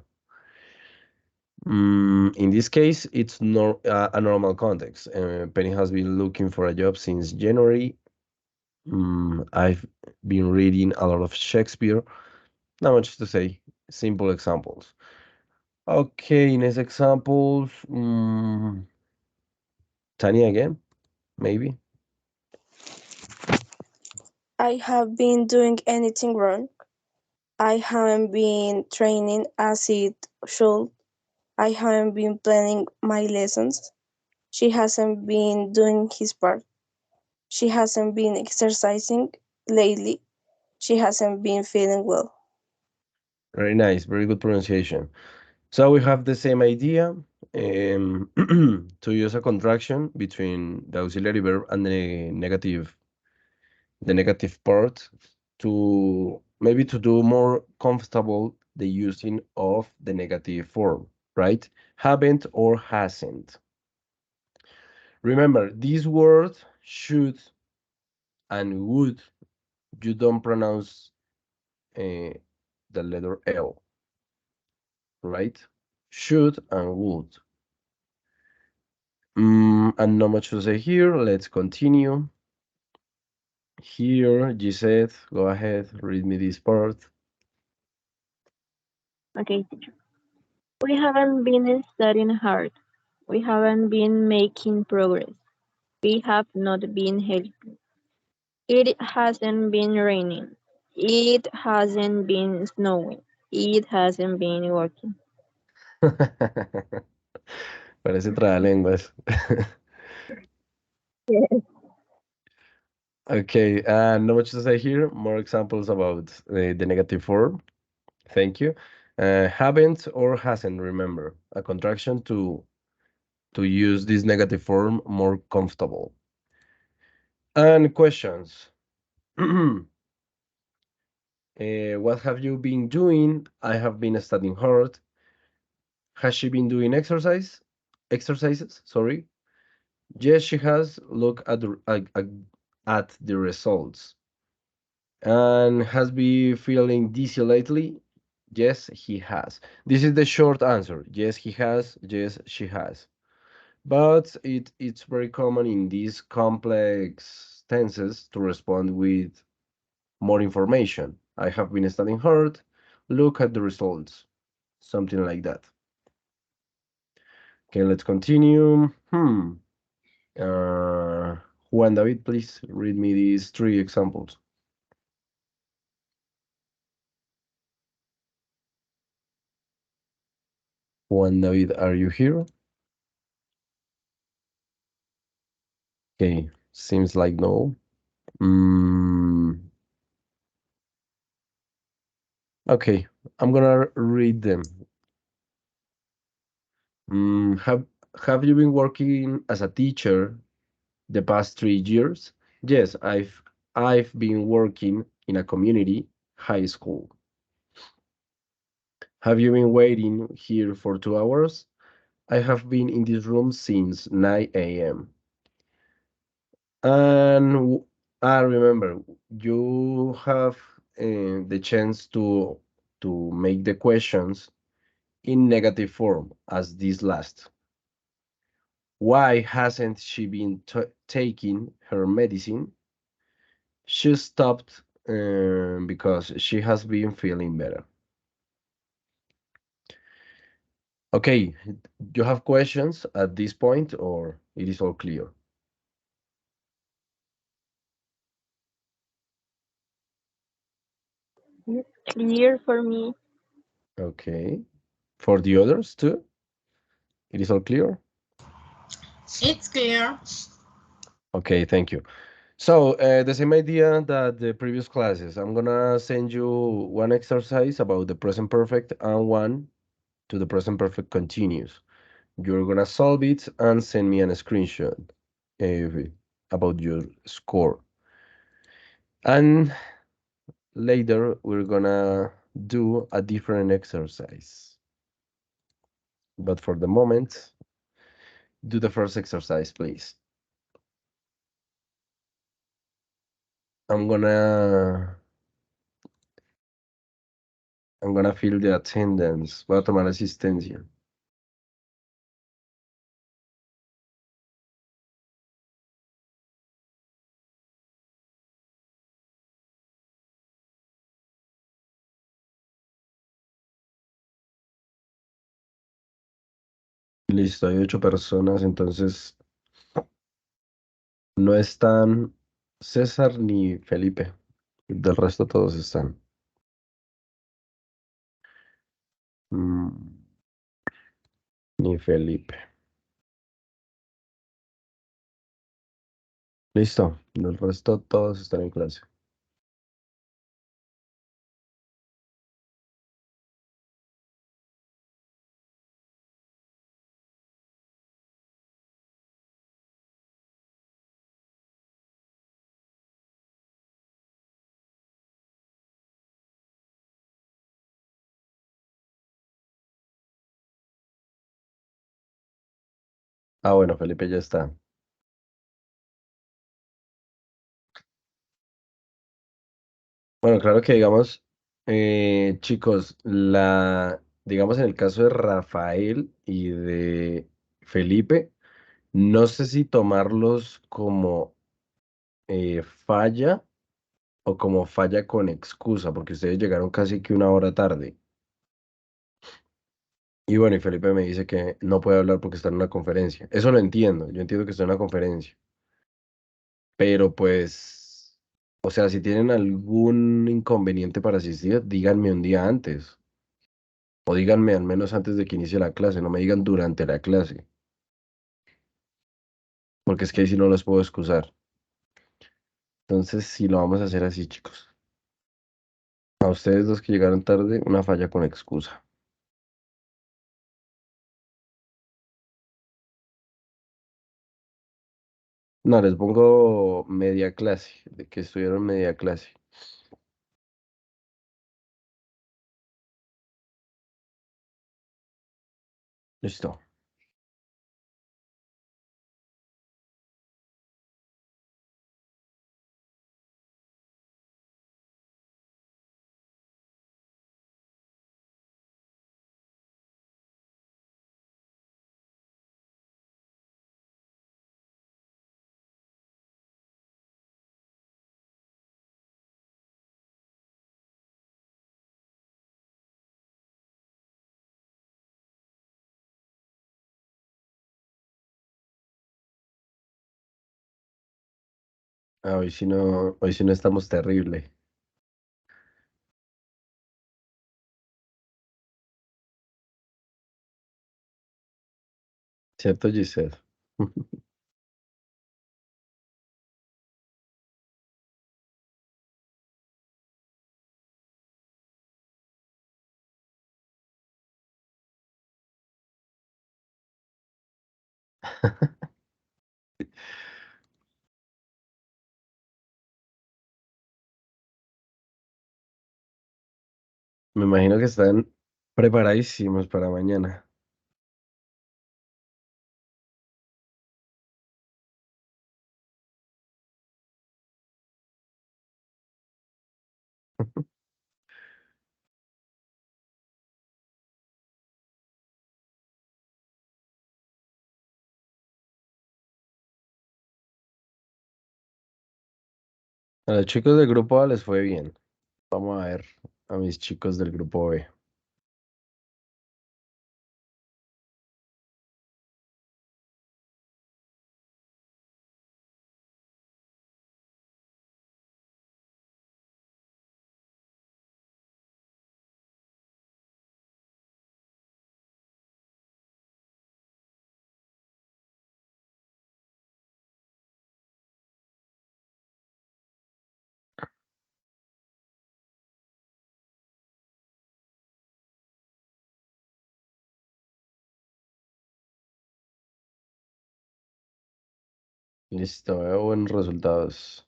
In this case, it's a normal context. Penny has been looking for a job since January. I've been reading a lot of Shakespeare. Not much to say. Simple examples. Okay, next examples. Tanya again, maybe. I have been doing anything wrong. I haven't been training as it should. I haven't been planning my lessons. She hasn't been doing his part. She hasn't been exercising lately. She hasn't been feeling well. Very nice, very good pronunciation. So we have the same idea to use a contraction between the auxiliary verb and the negative part to maybe to do more comfortable the using of the negative form, right? Haven't or hasn't. Remember, this word should and would, you don't pronounce the letter L, right? Should and would. And not much to say here. Let's continue. Here, Gisette, go ahead, read me this part. Okay, teacher. We haven't been studying hard. We haven't been making progress. We have not been helping. It hasn't been raining. It hasn't been snowing. It hasn't been working. Parece trabalenguas. Yes. Okay, not much to say here. More examples about the negative form. Thank you. Haven't or hasn't, remember. A contraction to use this negative form more comfortable. And questions. What have you been doing? I have been studying hard. Has she been doing exercises? Sorry. Yes, she has. Look at the results. And has been feeling dizzy lately? Yes, he has. This is the short answer. Yes, he has. Yes, she has. But it's very common in these complex tenses to respond with more information. I have been studying hard. Look at the results. Something like that. Okay, let's continue. Juan David, please read me these 3 examples. Juan David, are you here? Okay, seems like no. Okay, I'm gonna read them. Have you been working as a teacher the past 3 years? Yes, I've been working in a community high school. Have you been waiting here for 2 hours? I have been in this room since 9 a.m. And I remember you have the chance to make the questions in negative form as this last. Why hasn't she been taking her medicine? She stopped because she has been feeling better. Okay, you have questions at this point, or it is all clear? It's clear for me. Okay. For the others too? It is all clear? It's clear. Okay, thank you. So, the same idea that the previous classes. I'm gonna send you one exercise about the present perfect and one to the present perfect continuous. You're gonna solve it and send me a screenshot about your score. And later, we're gonna do a different exercise. But for the moment, do the first exercise, please. I'm gonna fill the attendance. Voy a tomar asistencia. Listo, hay 8 personas, entonces no están César ni Felipe. Del resto todos están. Mm, ni Felipe. Listo, del resto todos están en clase. Ah, bueno, Felipe ya está. Bueno, claro que digamos, chicos, digamos en el caso de Rafael y de Felipe, no sé si tomarlos como falla o como falla con excusa, porque ustedes llegaron casi que una hora tarde. Y bueno, y Felipe me dice que no puede hablar porque está en una conferencia. Eso lo entiendo, yo entiendo que está en una conferencia. Pero pues, o sea, si tienen algún inconveniente para asistir, díganme un día antes. O díganme al menos antes de que inicie la clase, no me digan durante la clase. Porque es que ahí sí no los puedo excusar. Entonces, sí lo vamos a hacer así, chicos. A ustedes los que llegaron tarde, una falla con excusa. No, les pongo media clase, de que estuvieron media clase. Listo. Ah, hoy sí no estamos terrible. ¿Cierto, Giselle? Me imagino que están preparadísimos para mañana. A los chicos del grupo A les fue bien. Vamos a ver a mis chicos del grupo B. Listo, veo buenos resultados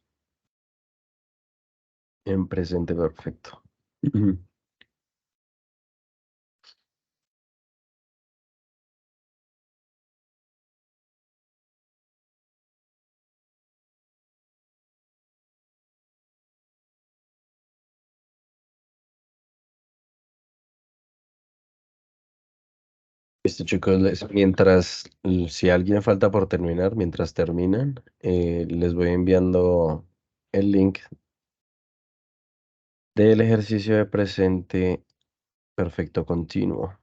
en presente perfecto. Listo, chicos, si alguien falta por terminar, mientras terminan, les voy enviando el link del ejercicio de presente perfecto continuo.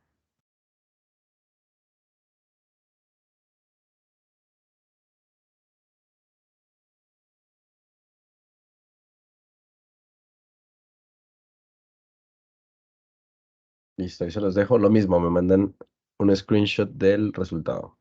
Listo, ahí se los dejo. Lo mismo, me mandan un screenshot del resultado.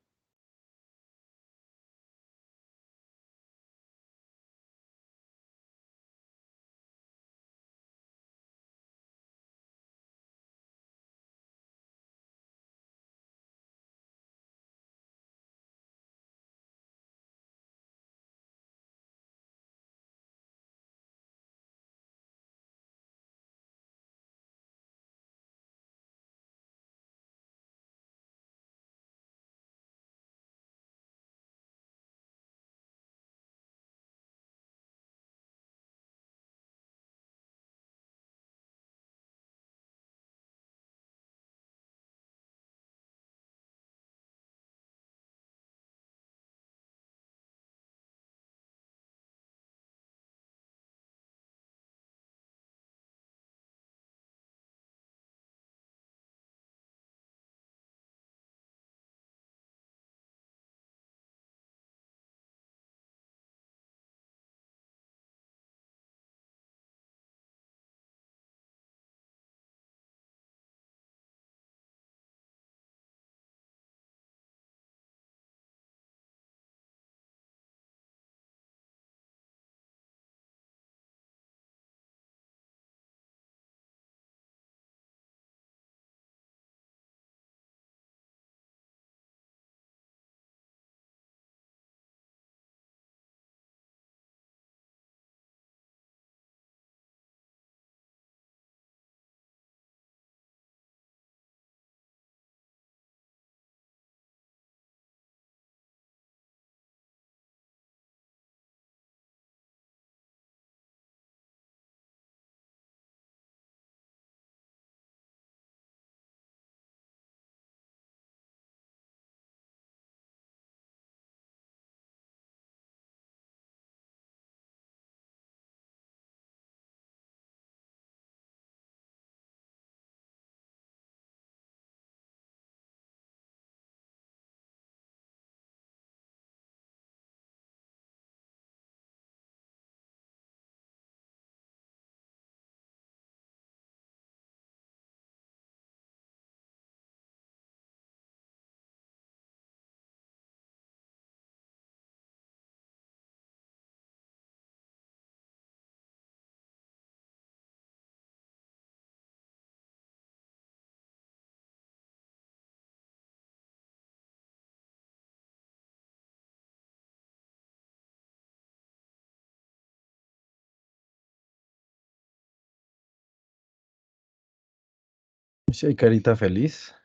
Sí, hay carita feliz.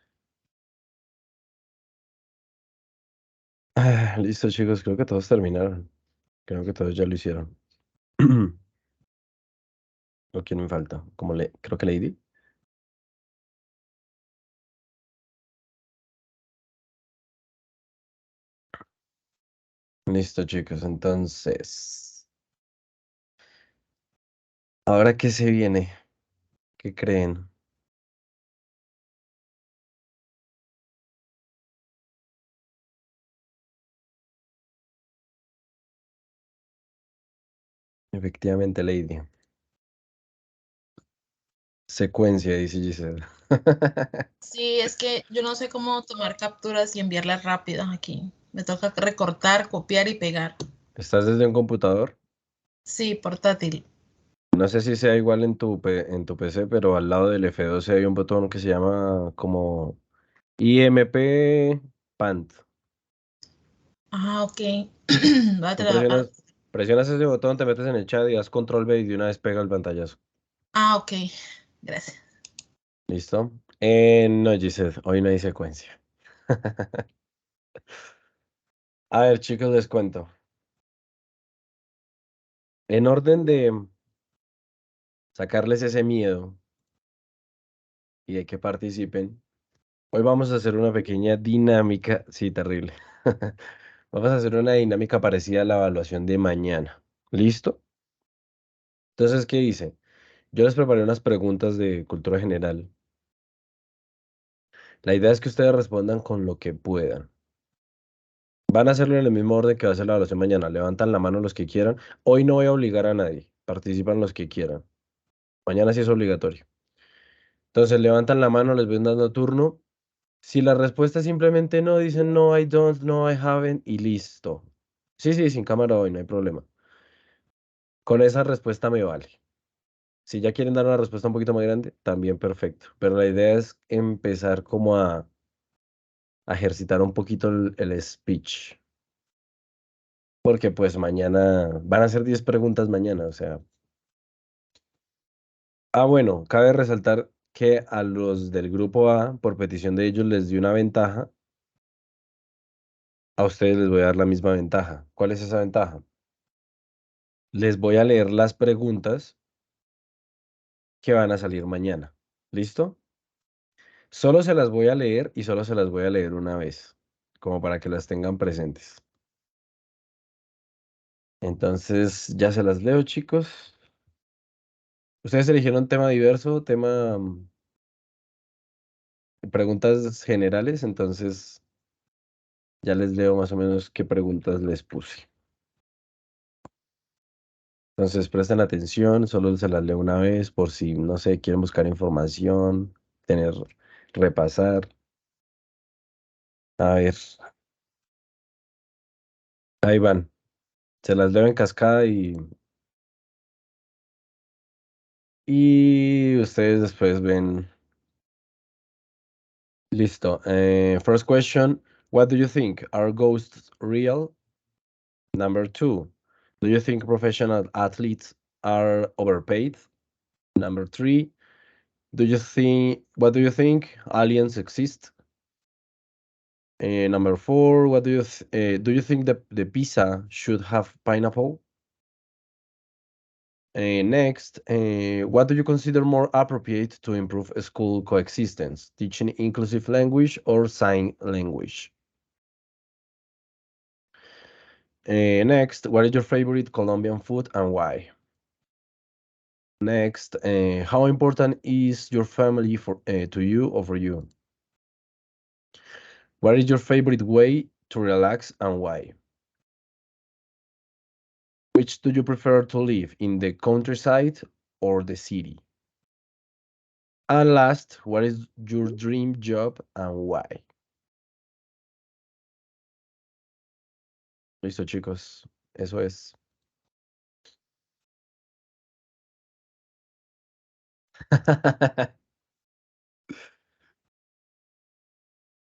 Listo, chicos, creo que todos terminaron. Creo que todos ya lo hicieron. ¿O quién me falta? Creo que Lady. Listo, chicos, entonces. ¿Ahora qué se viene? ¿Qué creen? Efectivamente, Lady. Secuencia, dice Giselle. Sí, es que yo no sé cómo tomar capturas y enviarlas rápido aquí. Me toca recortar, copiar y pegar. ¿Estás desde un computador? Sí, portátil. No sé si sea igual en tu PC, pero al lado del F12 hay un botón que se llama como IMP Pant. Ah, ok. Tú Otra- ah, presionas ese botón, te metes en el chat y das control V y de una vez pega el pantallazo. ok. Gracias. ¿Listo? No, Giselle, hoy no hay secuencia. A ver, chicos, les cuento. En orden de sacarles ese miedo y de que participen, hoy vamos a hacer una pequeña dinámica, sí, terrible. Vamos a hacer una dinámica parecida a la evaluación de mañana. ¿Listo? Entonces, ¿qué hice? Yo les preparé unas preguntas de cultura general. La idea es que ustedes respondan con lo que puedan. Van a hacerlo en el mismo orden que va a ser la evaluación mañana. Levantan la mano los que quieran. Hoy no voy a obligar a nadie. Participan los que quieran. Mañana sí es obligatorio. Entonces levantan la mano, les voy dando turno. Si la respuesta es simplemente no, dicen no, I don't, no, I haven't y listo. Sí, sí, sin cámara hoy, no hay problema. Con esa respuesta me vale. Si ya quieren dar una respuesta un poquito más grande, también perfecto. Pero la idea es empezar como a ejercitar un poquito el speech. Porque pues mañana van a ser 10 preguntas mañana, o sea. Ah, bueno, cabe resaltar que a los del grupo A, por petición de ellos, les di una ventaja. A ustedes les voy a dar la misma ventaja. ¿Cuál es esa ventaja? Les voy a leer las preguntas que van a salir mañana. ¿Listo? Solo se las voy a leer y solo se las voy a leer una vez, como para que las tengan presentes. Entonces, ya se las leo, chicos. Ustedes eligieron tema diverso, tema preguntas generales, entonces ya les leo más o menos qué preguntas les puse. Entonces, presten atención, solo se las leo una vez por si, no sé, quieren buscar información, tener, repasar. A ver, ahí van. Se las leo en cascada y ustedes después ven. Listo. First question. What do you think? Are ghosts real? Number two. Do you think professional athletes are overpaid? Number three. What do you think? Aliens exist? Number four. Do you think the pizza should have pineapple? Next, what do you consider more appropriate to improve school coexistence? Teaching inclusive language or sign language? Next, what is your favorite Colombian food and why? Next, how important is your family to you or for you? What is your favorite way to relax and why? Which do you prefer to live, in the countryside or the city? And last, what is your dream job and why? Listo, chicos. Eso es.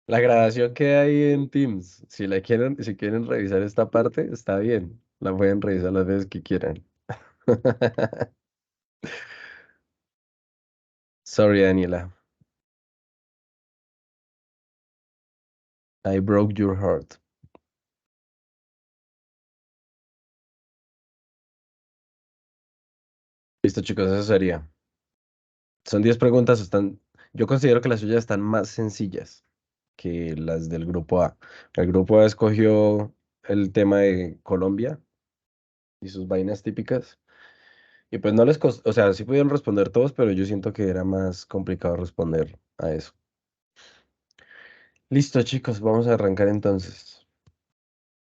La grabación que hay en Teams, si quieren revisar esta parte, está bien. La pueden revisar las veces que quieran. Sorry, Daniela. I broke your heart. Listo, chicos, eso sería. Son 10 preguntas, yo considero que las suyas están más sencillas que las del grupo A. El grupo A escogió el tema de Colombia y sus vainas típicas. Y pues no les costó, o sea, sí pudieron responder todos, pero yo siento que era más complicado responder a eso. Listo, chicos, vamos a arrancar entonces.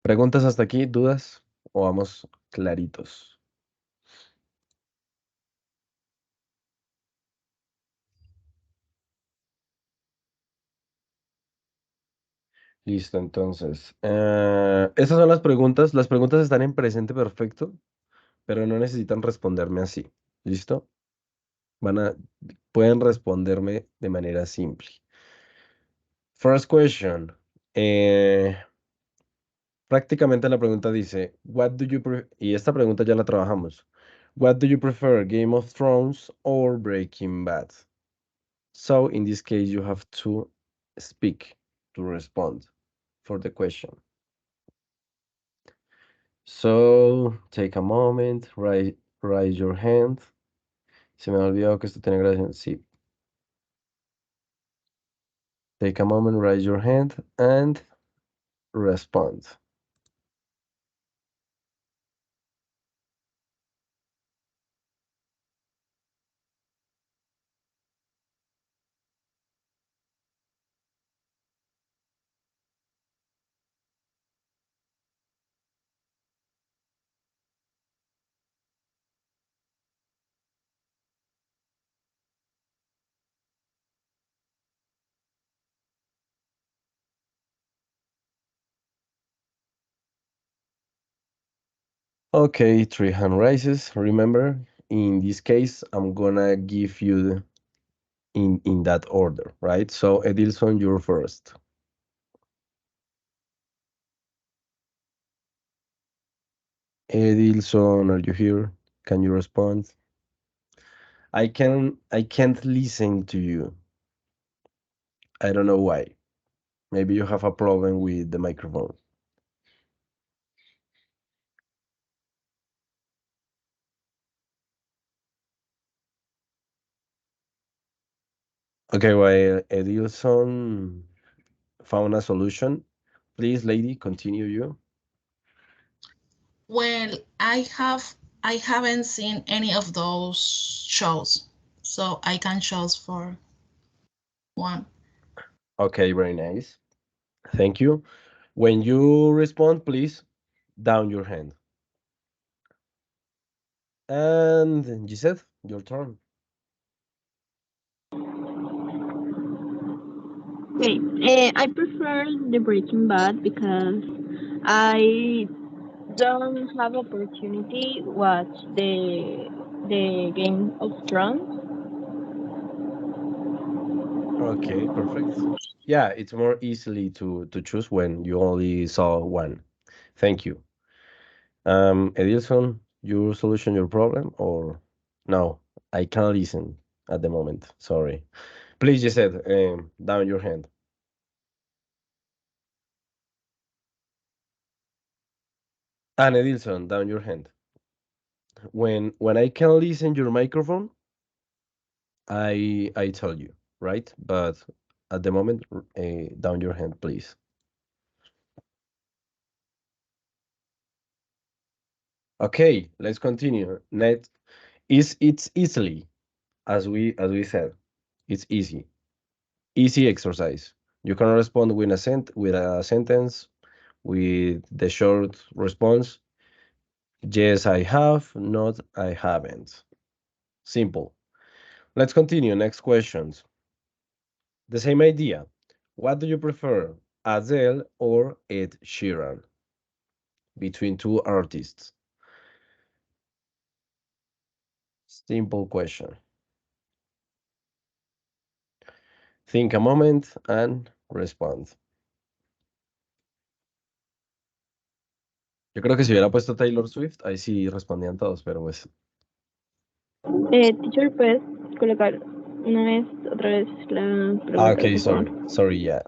¿Preguntas hasta aquí? ¿Dudas? ¿O vamos claritos? Listo, entonces. Estas son las preguntas. Las preguntas están en presente perfecto, pero no necesitan responderme así. ¿Listo? Van a, pueden responderme de manera simple. First question. Prácticamente la pregunta dice, what do you y esta pregunta ya la trabajamos. What do you prefer, Game of Thrones or Breaking Bad? So in this case, you have to speak to respond for the question. So take a moment, raise your hand. Se me ha olvidado que esto tiene grabación. Sí. Take a moment, raise your hand and respond. Okay, 3 hand raises. Remember, in this case, I'm gonna give you in that order, right? So Edilson, you're first. Edilson, are you here? Can you respond? I can't listen to you. I don't know why. Maybe you have a problem with the microphone. Okay, while Edilson found a solution, please, lady, continue you. Well, I haven't seen any of those shows, so I can choose for one. Okay, very nice. Thank you. When you respond, please down your hand. And Gisette, your turn. Okay, I prefer the Breaking Bad because I don't have opportunity watch the Game of Thrones. Okay, perfect. Yeah, it's more easily to choose when you only saw one. Thank you. Edilson, you solution your problem or no? I can't listen at the moment. Sorry. Please, Gisette, down your hand. And Edilson, down your hand. When I can listen your microphone, I tell you, right? But at the moment, down your hand, please. Okay, let's continue. Next, it's easily, as we said, it's easy exercise. You can respond with a sentence, with the short response. Yes, I have. Not, I haven't. Simple. Let's continue. Next questions. The same idea. What do you prefer, Adele or Ed Sheeran? Between two artists. Simple question. Think a moment and respond. Yo creo que si hubiera puesto Taylor Swift, ahí sí respondían todos, pero pues. Teacher, ¿puedes colocar una vez, otra vez la pregunta, Okay, por sorry. favor? Sorry, yeah.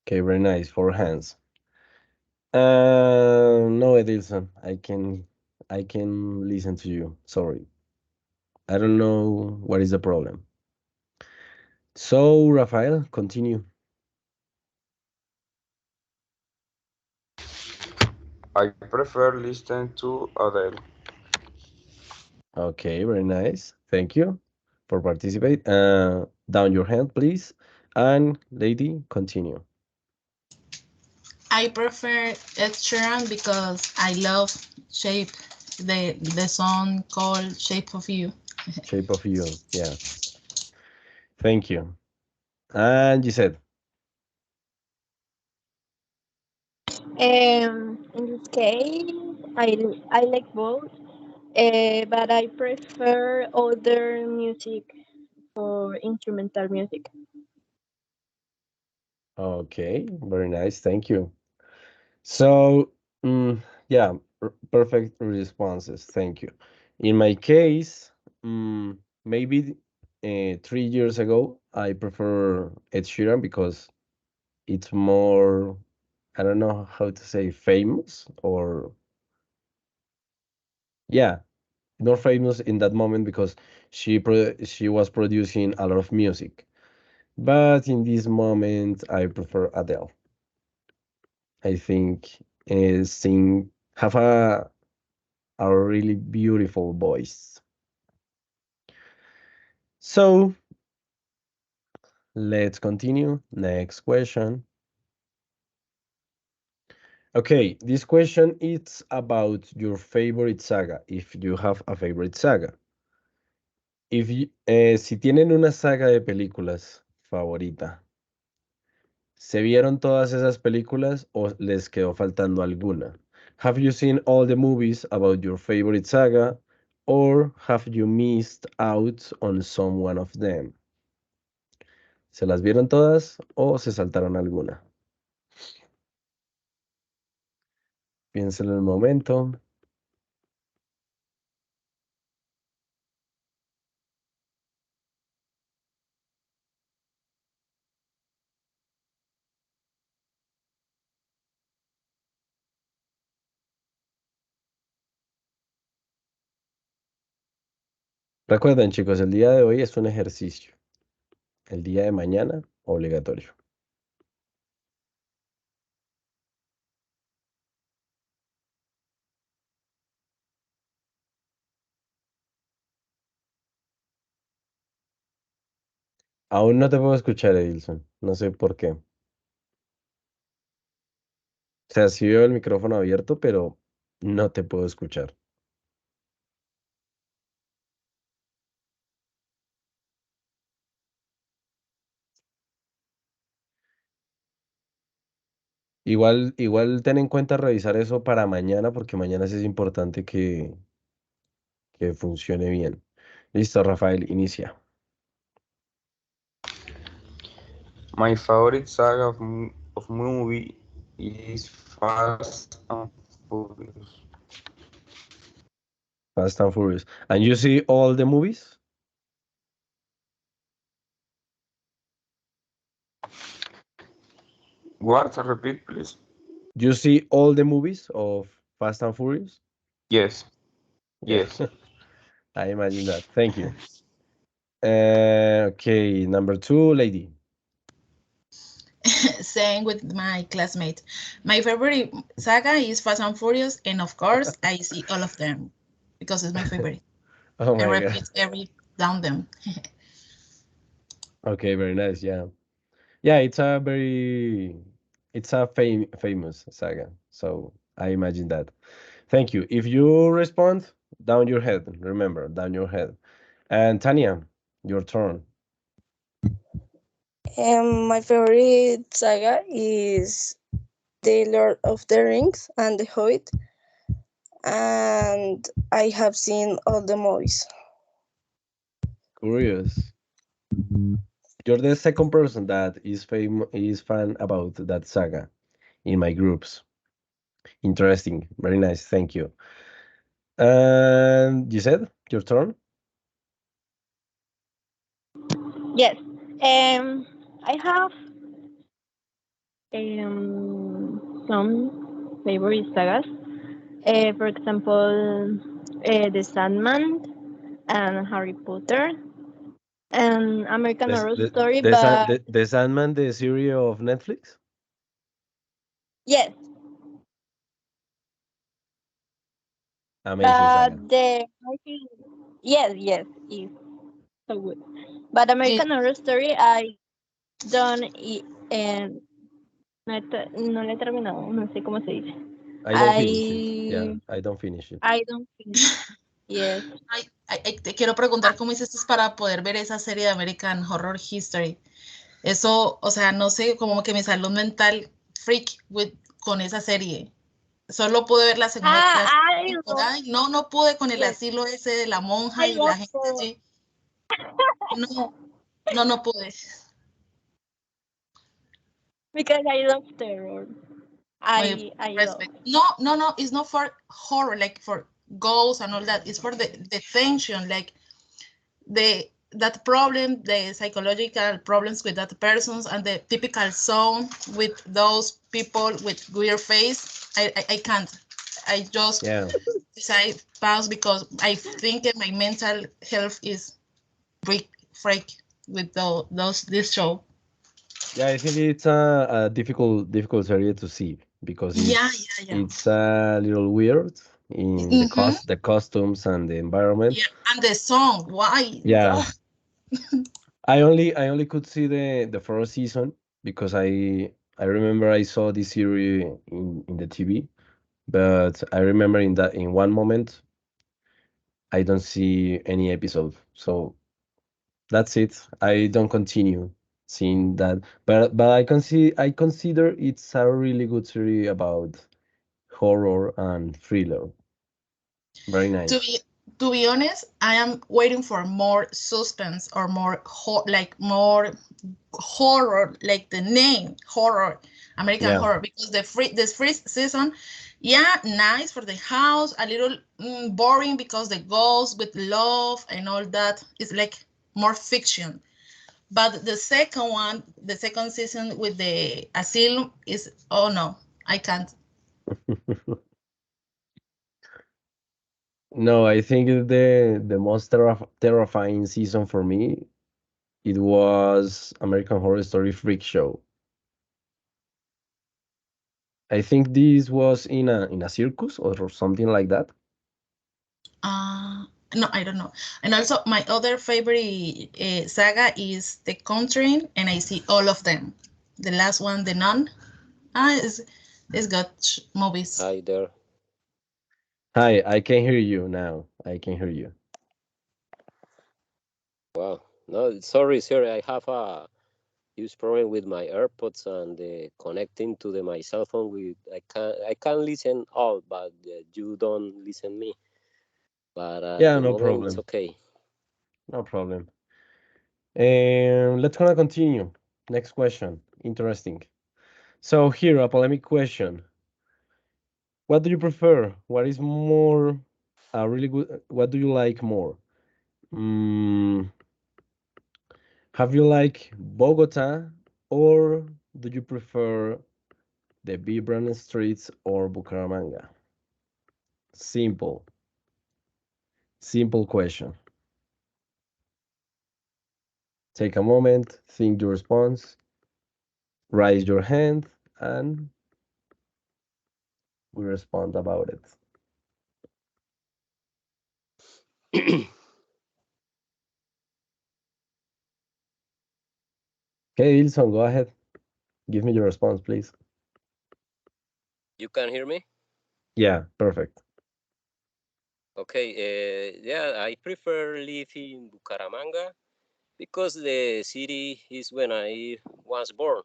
Okay, very nice. 4 hands. No, Edilson. I can listen to you. Sorry. I don't know what is the problem. So, Rafael, continue. I prefer listening to Adele. Okay, very nice. Thank you for participate. Down your hand, please. And lady, continue. I prefer Ed Sheeran because I love Shape, the song called Shape of You. Shape of you. Yeah. Thank you. And you said. In this case, I like both, but I prefer other music or instrumental music. Okay, very nice. Thank you. So, yeah, perfect responses. Thank you. In my case, maybe 3 years ago, I prefer Ed Sheeran because it's more, I don't know how to say, famous or, yeah, more famous in that moment because she was producing a lot of music. But in this moment, I prefer Adele. I think sing have a really beautiful voice. So let's continue. Next question. Okay, this question is about your favorite saga, if you have a favorite saga. Si tienen una saga de películas favorita, ¿se vieron todas esas películas o les quedó faltando alguna? Have you seen all the movies about your favorite saga or have you missed out on some one of them? ¿Se las vieron todas o se saltaron alguna? Piénsenlo en el momento. Recuerden, chicos, el día de hoy es un ejercicio. El día de mañana, obligatorio. Aún no te puedo escuchar, Edilson. No sé por qué. O sea, sí veo el micrófono abierto, pero no te puedo escuchar. Igual ten en cuenta revisar eso para mañana, porque mañana sí es importante que funcione bien. Listo, Rafael, inicia. My favorite saga of movie is Fast and Furious. Fast and Furious. And you see all the movies? What? Repeat, please. You see all the movies of Fast and Furious? Yes. Yeah, Yes. I imagine that. Thank you. Okay, number 2, lady. Same with my classmate. My favorite saga is Fast and Furious, and of course, I see all of them because it's my favorite. Oh I my God. repeat every down them. Okay, very nice. Yeah. Yeah, it's a famous saga. So I imagine that. Thank you. If you respond, down your head. Remember, down your head. And Tanya, your turn. My favorite saga is The Lord of the Rings and The Hobbit, and I have seen all the movies. Curious. You're the second person that is fan about that saga in my groups. Interesting. Very nice. Thank you. And you said your turn? Yes. I have some favorite sagas. For example, The Sandman and Harry Potter and American This, Horror the, Story, the, Sa- but the Sandman, the series of Netflix? yes, Amazing saga. but yes, it's so good. But American Horror Story, I don't, no le he terminado, no sé cómo se dice. I don't finish it. Yeah, I don't finish it. I don't finish. Yes. Te quiero preguntar cómo hiciste para poder ver esa serie de American Horror History. Eso, o sea, no sé, como que mi salud mental freak with con esa serie. Solo pude ver la segunda temporada y no pude con el asilo ese de la monja y la gente allí. No pude. Because I love terror. I love. No, it's not for horror, like for ghosts and all that. It's for the tension, like that problem, the psychological problems with that persons and the typical song with those people with weird face. I can't. I just decide pass because I think my mental health is freak with this show. Yeah, I think it's a difficult series to see because it's a little weird in the costumes and the environment. Yeah, and the song. Why? Yeah. I only could see the first season because I remember I saw this series in the TV, but I remember in one moment I don't see any episode. So that's it. I don't continue seeing that. But I consider it's a really good series about horror and thriller. Very nice. To be honest, I am waiting for more suspense or more more horror, like the name horror, American horror, because this first season, nice for the house, a little boring because the ghosts with love and all that is like more fiction. But the second season with the asylum is, oh no, I can't. No, I think the most terrifying season for me it was American Horror Story Freak Show. I think this was in a circus or something like that. No, I don't know. And also, my other favorite saga is The Conjuring, and I see all of them. The last one, The Nun. It's got movies. Hi there. Hi, I can hear you now. I can hear you. Wow. No, sorry. I have a huge problem with my AirPods and connecting to my cell phone. I can listen all, but you don't listen me. But Yeah, the no moment it's problem. okay. No problem. Let's gonna continue. Next question. Interesting. So here, a polemic question. What do you prefer? What is more really good? What do you like more? Mm, have you like Bogota or do you prefer the vibrant streets or Bucaramanga? Simple. Simple question. Take a moment, think your response, raise your hand, and we respond about it. Okay, Ilson, go ahead. Give me your response, please. You can hear me? Yeah, perfect. Okay. Yeah, I prefer live in Bucaramanga because the city is when I was born,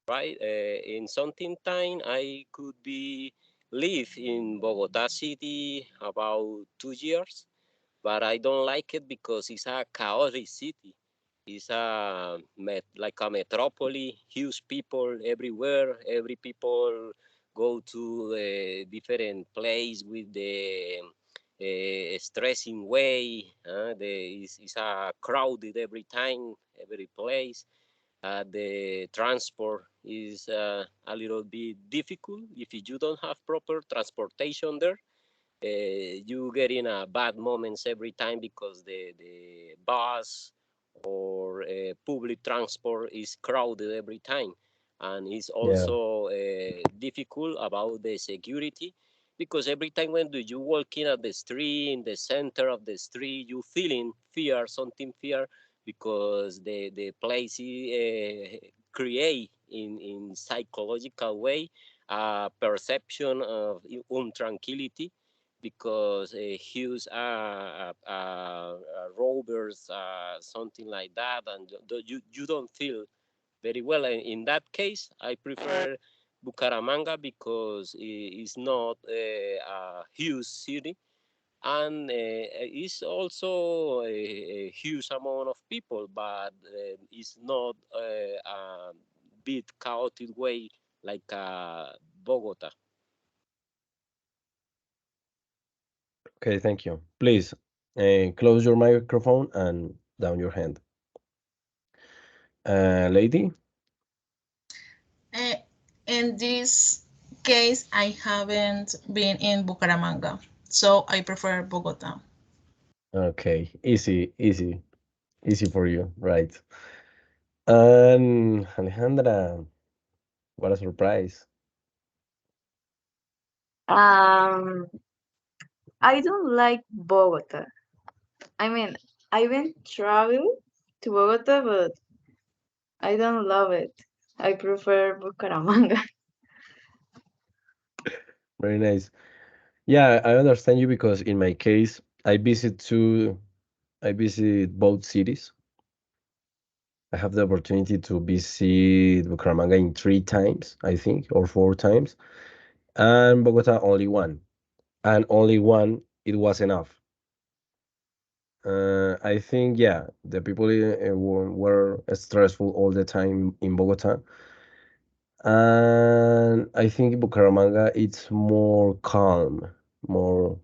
right? In something time, I could be live in Bogota city about 2 years, but I don't like it because it's a chaotic city. It's like a metropolis, huge people everywhere. Every people go to a different place with the stressing way. It's a crowded every time, every place. The transport is a little bit difficult if you don't have proper transportation there. You get in a bad moments every time because the bus or public transport is crowded every time, and it's also difficult about the security because every time when you walking at the street in the center of the street you feeling fear, something fear, because the place create in psychological way a perception of untranquility because huge robbers, something like that, and you don't feel very well. In that case, I prefer Bucaramanga because it's not a huge city, and it's also a huge amount of people, but it's not a big chaotic way like Bogota. Okay, thank you. Please close your microphone and down your hand. Lady? Uh, in this case, I haven't been in Bucaramanga, so I prefer Bogota. Okay, easy for you, right? And Alejandra, what a surprise. Um, I don't like Bogota. I mean, I went travel to Bogota, but I don't love it. I prefer Bucaramanga. Very nice. Yeah, I understand you because in my case, I visit both cities. I have the opportunity to visit Bucaramanga in 3 times, I think, or 4 times, and Bogota only one. And only one, it was enough. I think, yeah, the people were stressful all the time in Bogota. And I think Bucaramanga, it's more calm, more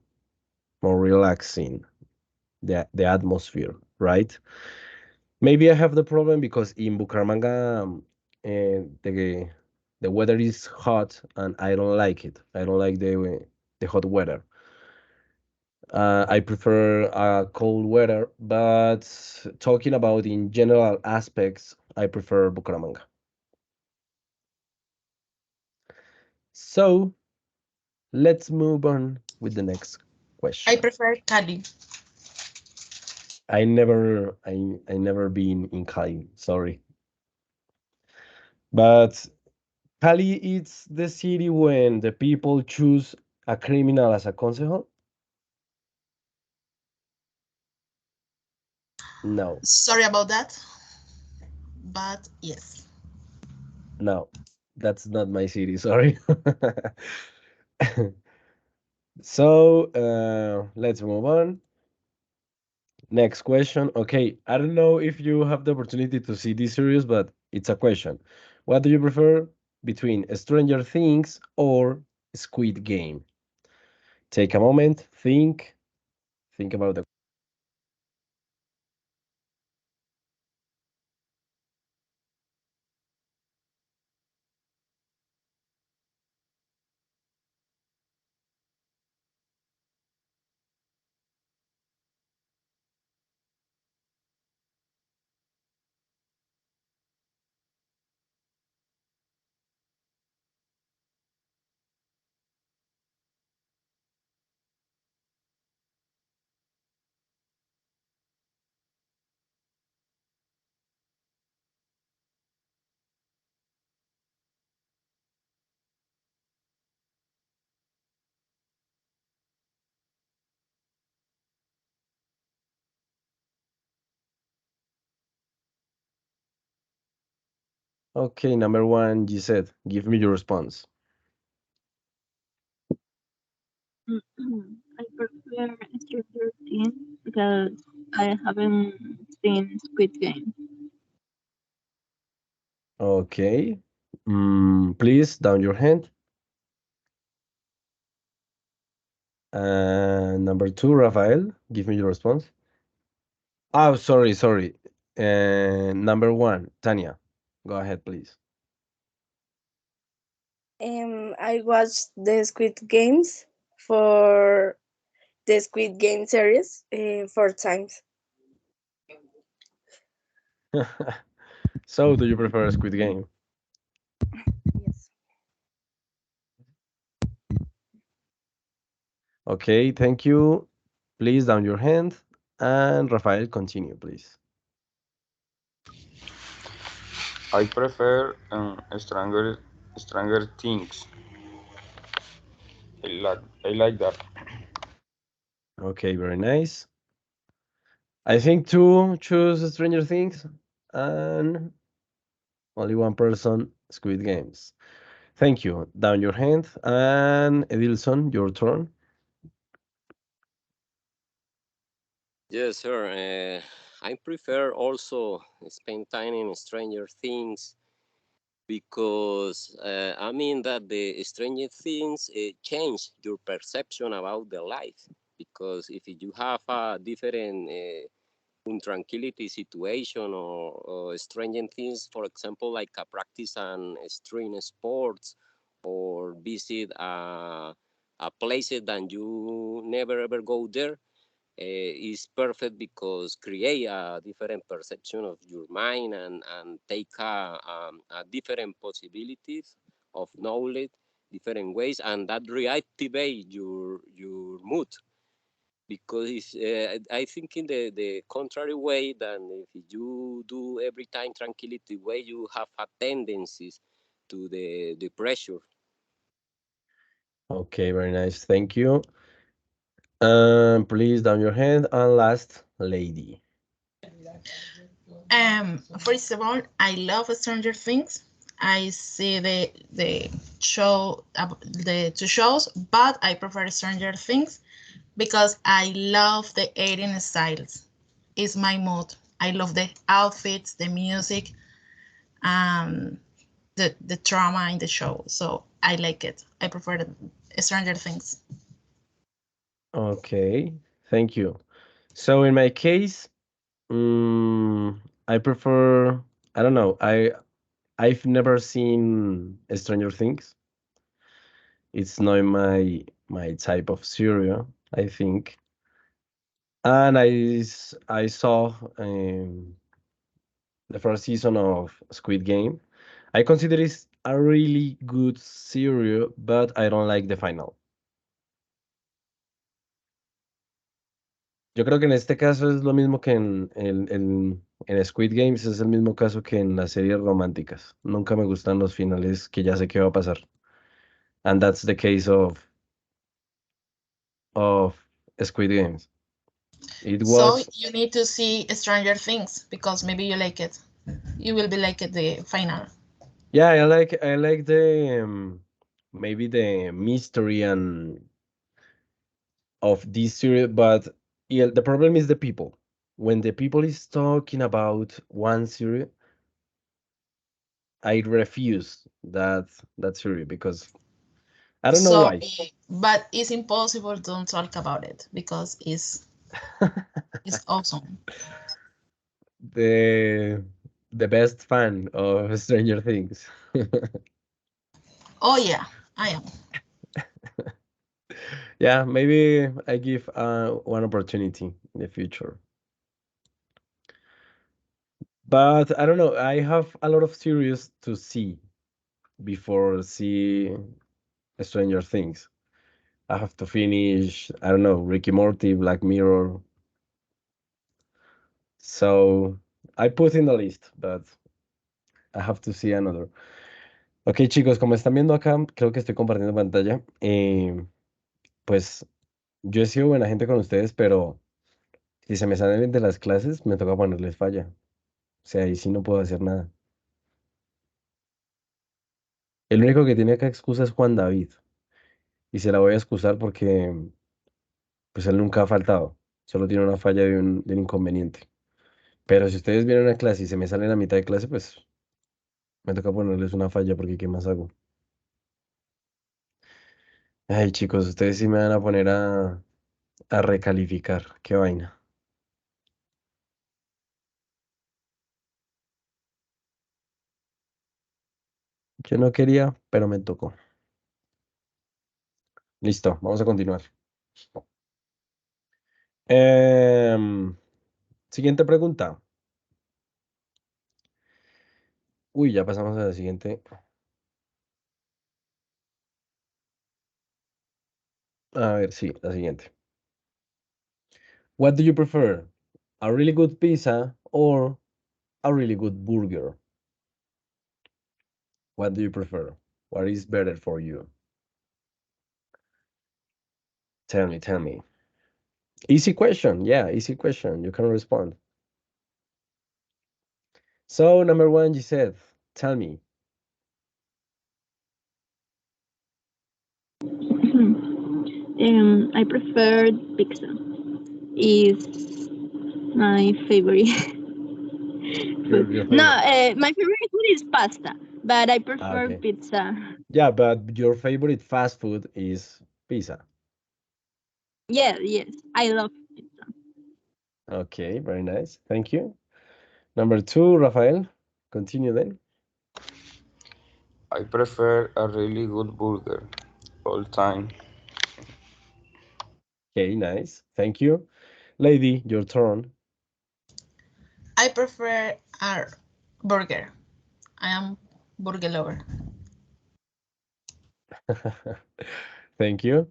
more relaxing, the atmosphere, right? Maybe I have the problem because in Bucaramanga, the weather is hot and I don't like it. I don't like the hot weather. I prefer cold weather, but talking about in general aspects, I prefer Bucaramanga. So let's move on with the next I question. prefer Cali. I never been in Cali, sorry. But Cali is the city when the people choose a criminal as a concejal? No, Sorry about that, but yes. no, that's not my city, sorry. So let's move on. Next question. Okay, I don't know if you have the opportunity to see this series, but it's a question. What do you prefer between Stranger Things or Squid Game? Take a moment, think about the. Okay, number one, you said, give me your response. I prefer Stranger Things because I haven't seen Squid Game. Okay. Please, down your hand. And number two, Rafael, give me your response. Oh, sorry. And number one, Tanya, go ahead, please. I watched the Squid Games for the Squid Game series 4 times. So, do you prefer Squid Game? Yes. Okay, thank you. Please, down your hand. And Rafael, continue, please. I prefer Stranger Things. I like that. Okay, very nice. I think two choose Stranger Things, and only one person Squid Games. Thank you. Down your hand. And Edilson, your turn. Yes, sir. I prefer also spend time in Stranger Things because I mean that the Stranger Things change your perception about the life. Because if you have a different untranquility situation or Stranger Things, for example, like a practice an extreme sports or visit a places that you never ever go there, is perfect because create a different perception of your mind and take a different possibilities of knowledge, different ways, and that reactivate your mood. Because it's, I think in the contrary way than if you do every time tranquility way, you have a tendencies to the pressure. Okay, very nice. Thank you. Please down your hand. And last, lady. First of all, I love Stranger Things. I see the show, the two shows, but I prefer Stranger Things because I love the eating styles. It's my mood. I love the outfits, the music, the drama in the show. So I like it. I prefer Stranger Things. Okay, thank you. So in my case, I prefer, I don't know, I've never seen Stranger Things. It's not my type of serial, I think. And I saw the first season of Squid Game. I consider it a really good serial, but I don't like the final. Yo creo que en este caso es lo mismo que en Squid Games, es el mismo caso que en las series románticas. Nunca me gustan los finales que ya sé qué va a pasar. And that's the case of Squid Games. It So was, you need to see Stranger Things because maybe you like it. You will be like it the final. yeah, I like the maybe the mystery and of this series, but yeah, the problem is the people. When the people is talking about one series, I refuse that series because I don't know So, why. but it's impossible to talk about it because it's awesome. the the best fan of Stranger Things. Oh yeah, I am. Yeah, maybe I give one opportunity in the future. But I don't know. I have a lot of series to see before see Stranger Things. I have to finish, I don't know, Ricky Morty, Black Mirror. So I put in the list, but I have to see another. Ok, chicos, como están viendo acá, creo que estoy compartiendo pantalla. Pues yo he sido buena gente con ustedes, pero si se me salen de las clases, me toca ponerles falla. O sea, ahí sí no puedo hacer nada. El único que tiene acá excusa es Juan David. Y se la voy a excusar porque pues él nunca ha faltado. Solo tiene una falla de un inconveniente. Pero si ustedes vienen a clase y se me salen a mitad de clase, pues me toca ponerles una falla porque ¿qué más hago? Ay, chicos, ustedes sí me van a poner a recalificar. Qué vaina. Yo no quería, pero me tocó. Listo, vamos a continuar. Siguiente pregunta. Uy, ya pasamos a la siguiente. A ver, sí, la siguiente. What do you prefer? A really good pizza or a really good burger? What do you prefer? What is better for you? Tell me, tell me. Easy question. Yeah, easy question. You can respond. So, number one, you said, tell me. I prefer pizza. Is my favorite food. Your No, favorite. my favorite food is pasta, but I prefer Okay. pizza. Yeah, but your favorite fast food is pizza. Yeah, yes, I love pizza. Okay, very nice. Thank you. Number two, Rafael. Continue then. I prefer a really good burger all time. Okay, nice. Thank you. Lady, your turn. I prefer a burger. I am burger lover. Thank you.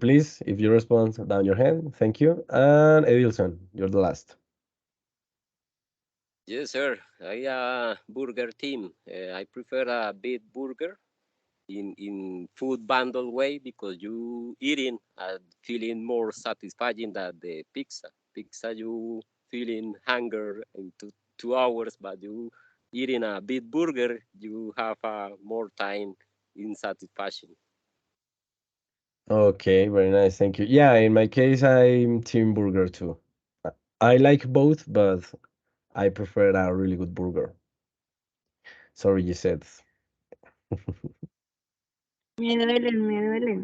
Please, if you respond, down your hand. Thank you. And Edilson, you're the last. Yes, sir. I burger team. I prefer a big burger in food bundle way because you eating and feeling more satisfying than the pizza. Pizza you feeling hunger in 2 hours, but you eating a big burger, you have more time in satisfaction. Okay, very nice. Thank you. Yeah, in my case, I'm Team Burger too. I like both, but I prefer a really good burger. Sorry, you said. Me duelen, me duelen.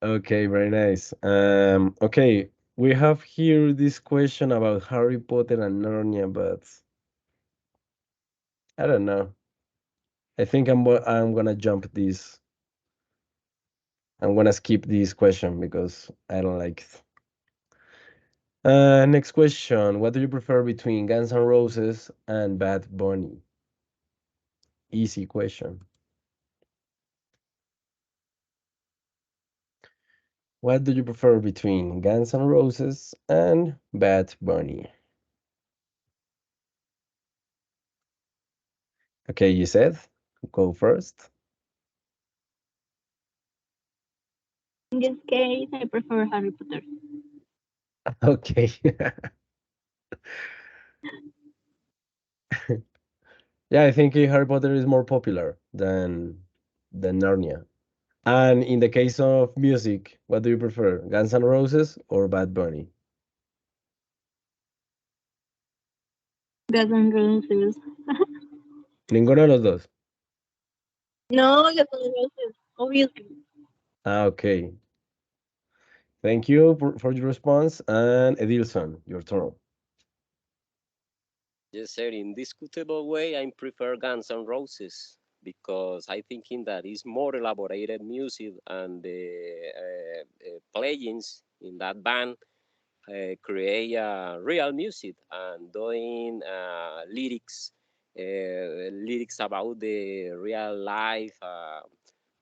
Okay, very nice. Okay, we have here this question about Harry Potter and Narnia, but I don't know. I think I'm gonna jump this. I'm gonna skip this question because I don't like it. Next question. What do you prefer between Guns N' Roses and Bad Bunny? Easy question. What do you prefer between Guns N' Roses and Bad Bunny? Okay, you said go first. In this case, I prefer Harry Potter. Okay. Yeah, I think Harry Potter is more popular than Narnia. And in the case of music, what do you prefer, Guns N' Roses or Bad Bunny? Guns N' Roses. Ninguno de los dos. No, Guns N' Roses, obviously. Ah, okay. Thank you for your response. And Edilson, your turn. Yes, sir. In discutable way, I prefer Guns N' Roses because I thinking that is more elaborated music and the playings in that band create real music and doing lyrics about the real life,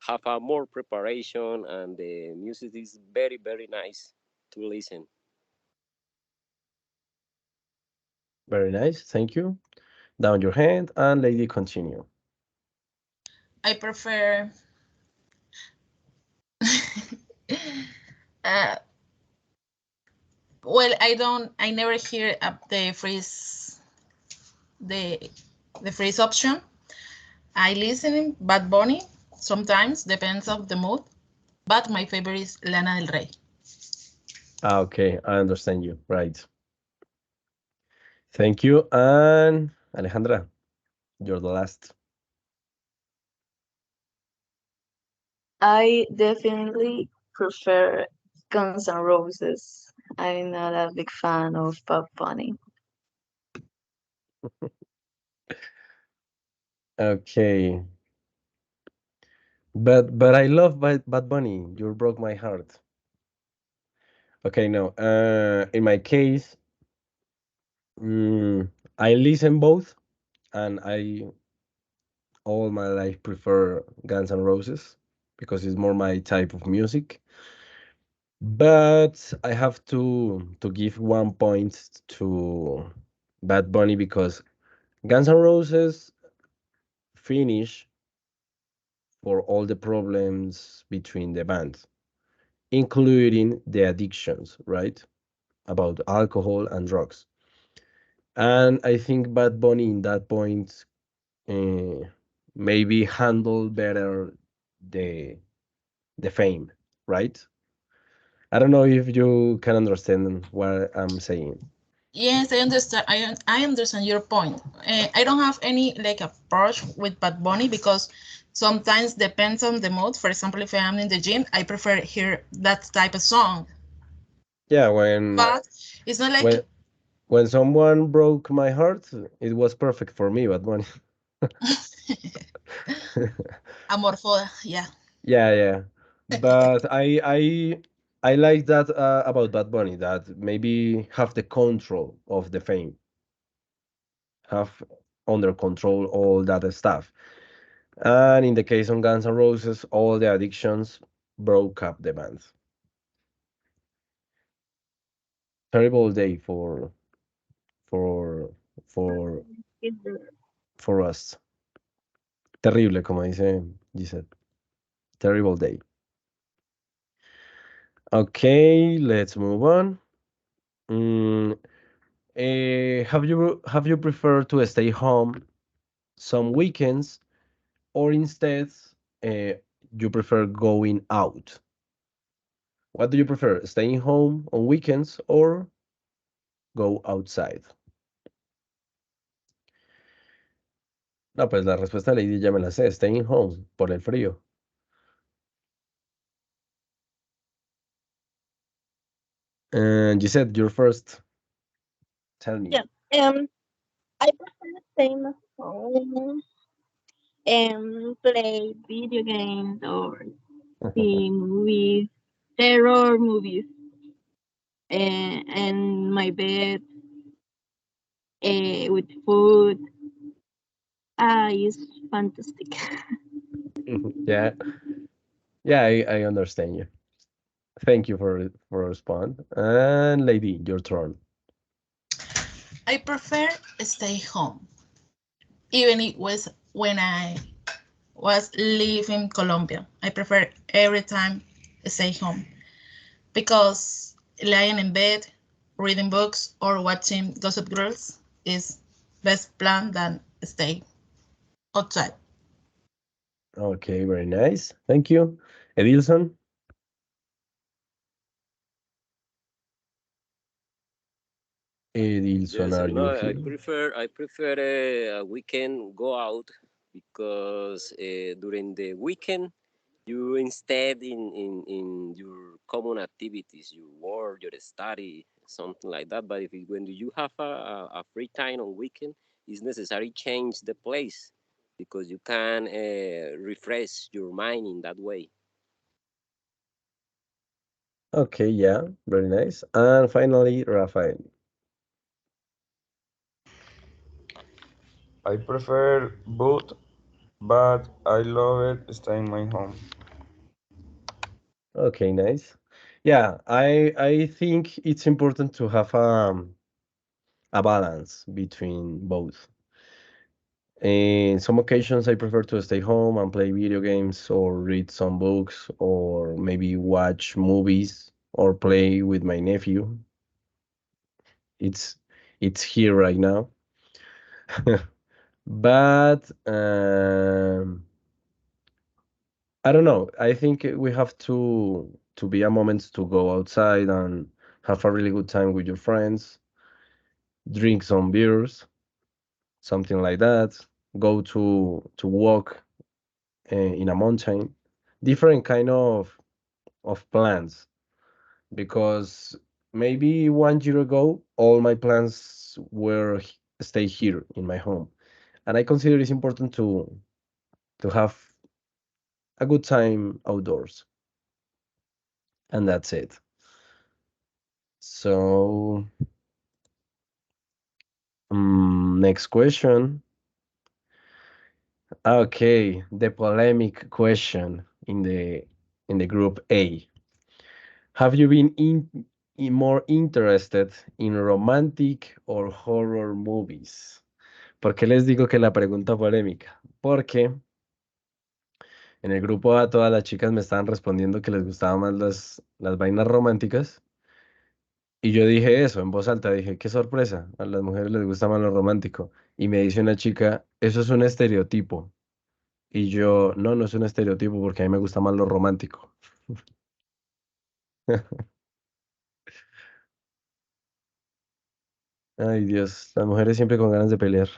have a more preparation, and the music is very, very nice to listen. Very nice. Thank you. Down your hand and lady continue. I prefer uh, well, I never hear the the freeze option. I listen Bad Bunny sometimes, depends of the mood, but my favorite is Lana Del Rey. Ah, okay, I understand you. Right. Thank you. And Alejandra, you're the last. I definitely prefer Guns N' Roses. I'm not a big fan of Bad Bunny. Okay. But I love Bad Bunny. You broke my heart. Okay, no. In my case, I listen both, and I all my life prefer Guns N' Roses because it's more my type of music. But I have to give 1 point to Bad Bunny because Guns N' Roses finish for all the problems between the band, including the addictions, right? About alcohol and drugs. And I think Bad Bunny in that point uh, maybe handle better the fame, right? I don't know if you can understand what I'm saying. Yes, I understand. I understand your point. I don't have any like approach with Bad Bunny because sometimes depends on the mood. For example, if I am in the gym, I prefer hear that type of song. Yeah, when But it's not like when when someone broke my heart, it was perfect for me, but when Amorfoda. Yeah. yeah. But I like that about Bad Bunny, that maybe have the control of the fame, have under control all that stuff. And in the case of Guns N' Roses, all the addictions broke up the band. Terrible day for for for us. Terrible, como dice Giselle. Terrible day. Okay, let's move on. Mm, have you preferred to stay home some weekends, or instead uh, you prefer going out? What do you prefer, staying home on weekends or go outside? No, pues la respuesta de Lady ya me la sé, staying home por el frío. And you said you're first. Tell me. Yeah. I prefer staying at home and play video games or see movies, terror movies, and my bed with food. It's fantastic. Yeah, yeah, I understand you. Thank you for respond. And Lady, your turn. I prefer stay home. Even it was when I was living in Colombia. I prefer every time stay home because lying in bed, reading books, or watching Gossip Girls is best plan than stay outside. Okay, very nice. Thank you. Edilson? Edilson, Yes, are no, you I here? prefer a weekend go out because during the weekend you instead in your common activities, your work, your study, something like that. But when you have a free time on weekend, it's necessary change the place because you can refresh your mind in that way. Okay, yeah, very nice. And finally, Rafael. I prefer both, but I love it staying my home. Okay, nice. Yeah, I think it's important to have a balance between both. In some occasions, I prefer to stay home and play video games or read some books or maybe watch movies or play with my nephew. It's it's here right now. But I don't know. I think we have to be a moment to go outside and have a really good time with your friends, drink some beers, something like that. Go to walk in a mountain, different kind of plans. Because maybe 1 year ago, all my plans were stay here in my home, and I consider it's important to have a good time outdoors, and that's it. So, next question. Okay, the polemic question in the group A. Have you been more interested in romantic or horror movies? ¿Por qué les digo que la pregunta polémica? Porque en el grupo A todas las chicas me estaban respondiendo que les gustaban más las vainas románticas. Y yo dije eso en voz alta, dije, qué sorpresa, a las mujeres les gusta más lo romántico. Y me dice una chica, eso es un estereotipo. Y yo, no, no es un estereotipo porque a mí me gusta más lo romántico. Ay, Dios, las mujeres siempre con ganas de pelear.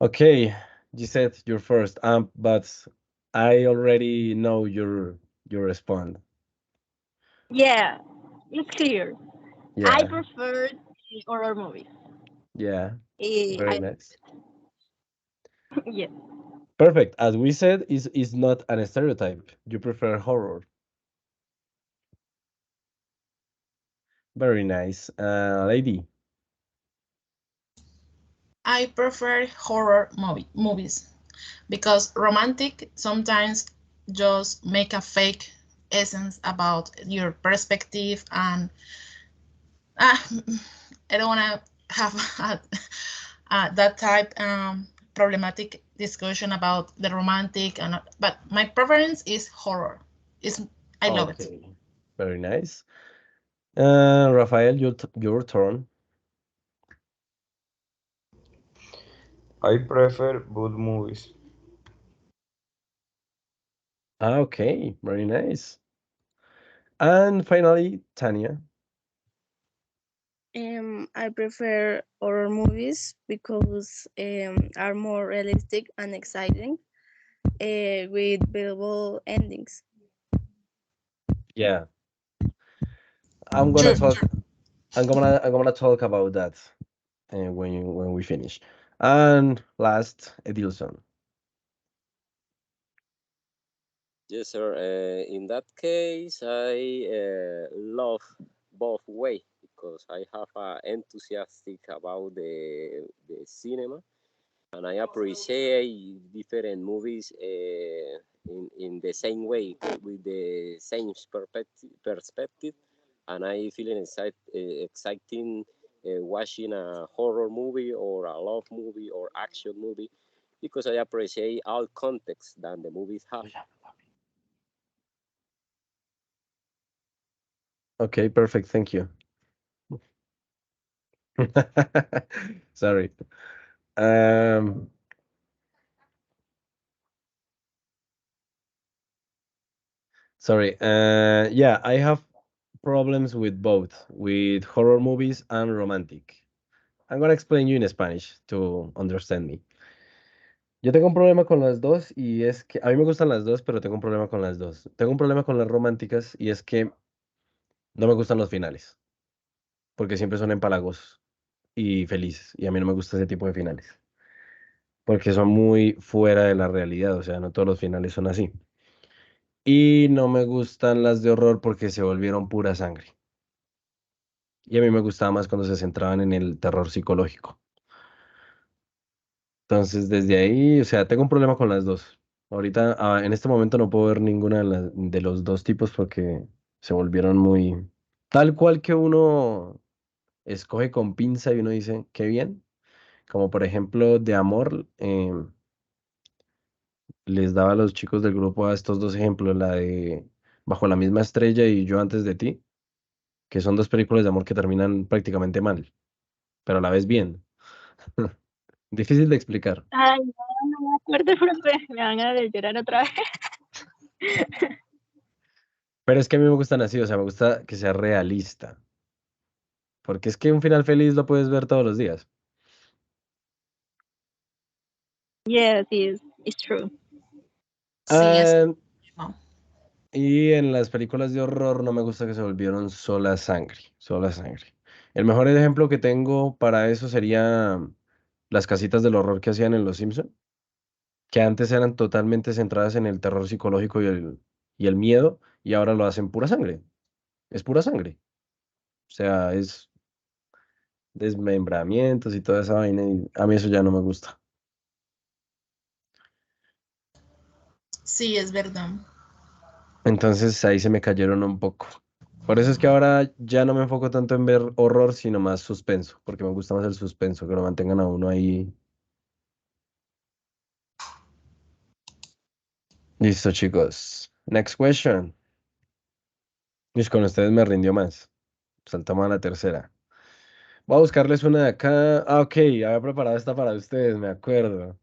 Okay, Gisette, you're first. But I already know your response. Yeah, it's clear. I Yeah, prefer horror movies. yeah, I very nice. yeah. Perfect. As we said, is not an stereotype. You prefer horror. Very nice. Lady. I prefer horror movies because romantic sometimes just make a fake essence about your perspective and ah, I don't want to have that type problematic discussion about the romantic and but my preference is horror. Is I love it. Okay, very nice. Rafael, your turn. I prefer good movies. Okay, very nice. And finally, Tanya. I prefer horror movies because are more realistic and exciting, with believable endings. Yeah, I'm gonna Sure. talk. I'm gonna talk about that when we finish. And last, Edilson. Yes, sir. In that case, I love both way because I have enthusiastic about the cinema and I appreciate different movies in the same way with the same perspective, and I feeling exciting watching a horror movie or a love movie or action movie because I appreciate all context that the movies have. Okay, perfect. Thank you. Sorry. Um, Sorry. Yeah, I have problems with both, with horror movies and romantic. I'm gonna explain you in Spanish to understand me. Yo tengo un problema con las dos y es que a mí me gustan las dos, pero tengo un problema con las dos. Tengo un problema con las románticas y es que no me gustan los finales, porque siempre son empalagosos y felices, y a mí no me gusta ese tipo de finales, porque son muy fuera de la realidad, o sea, no todos los finales son así. Y no me gustan las de horror porque se volvieron pura sangre. Y a mí me gustaba más cuando se centraban en el terror psicológico. Entonces, desde ahí, o sea, tengo un problema con las dos. Ahorita, en este momento no puedo ver ninguna de los dos tipos porque se volvieron muy... Tal cual que uno escoge con pinza y uno dice, qué bien. Como por ejemplo, de amor, les daba a los chicos del grupo a estos dos ejemplos, la de Bajo la misma estrella y Yo antes de ti, que son dos películas de amor que terminan prácticamente mal, pero a la vez bien. Difícil de explicar. Ay, no, no me acuerdo, profe. Me van a llorar otra vez. Pero es que a mí me gustan así, o sea, me gusta que sea realista. Porque es que un final feliz lo puedes ver todos los días. Yes, it's true. Sí, es. Ah, y en las películas de horror no me gusta que se volvieron sola sangre, sola sangre. El mejor ejemplo que tengo para eso sería las casitas del horror que hacían en Los Simpson, que antes eran totalmente centradas en el terror psicológico y el miedo, y ahora lo hacen pura sangre. Es pura sangre. O sea, es desmembramientos y toda esa vaina, y a mí eso ya no me gusta. Sí, es verdad. Entonces ahí se me cayeron un poco. Por eso es que ahora ya no me enfoco tanto en ver horror, sino más suspenso, porque me gusta más el suspenso, que lo mantengan a uno ahí. Listo, chicos. Next question. Y con ustedes me rindió más. Saltamos a la tercera. Voy a buscarles una de acá. Ah, ok, había preparado esta para ustedes, me acuerdo.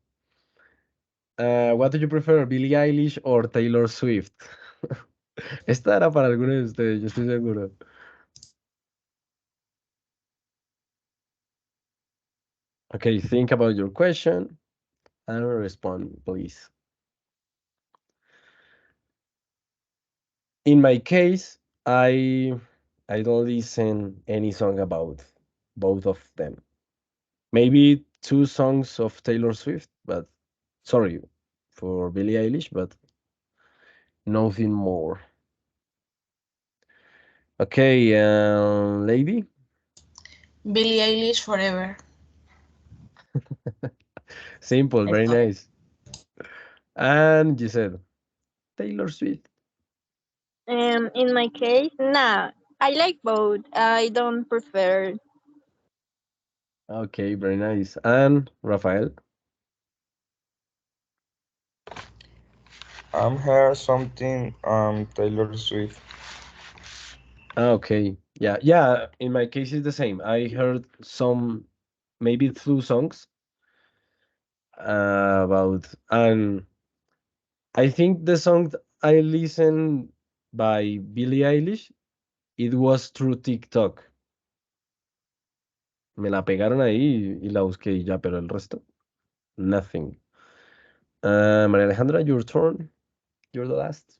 What do you prefer, Billie Eilish or Taylor Swift? Esta era para alguno de ustedes, yo estoy seguro. Okay, think about your question and respond, please. In my case, I don't listen any song about both of them. Maybe 2 songs of Taylor Swift, but sorry for Billie Eilish, but nothing more. Okay, lady. Billie Eilish forever. Simple, very Eso. nice. And you said Taylor Swift. In my case, nah, I like both. I don't prefer. Okay, very nice. And Rafael. I'm here something Taylor Swift. Okay, yeah. In my case, it's the same. I heard some, maybe 2 songs about, and I think the song I listened by Billie Eilish, it was through TikTok. Me la pegaron ahí y la busqué y ya, pero el resto, nothing. María Alejandra, your turn. You're the last.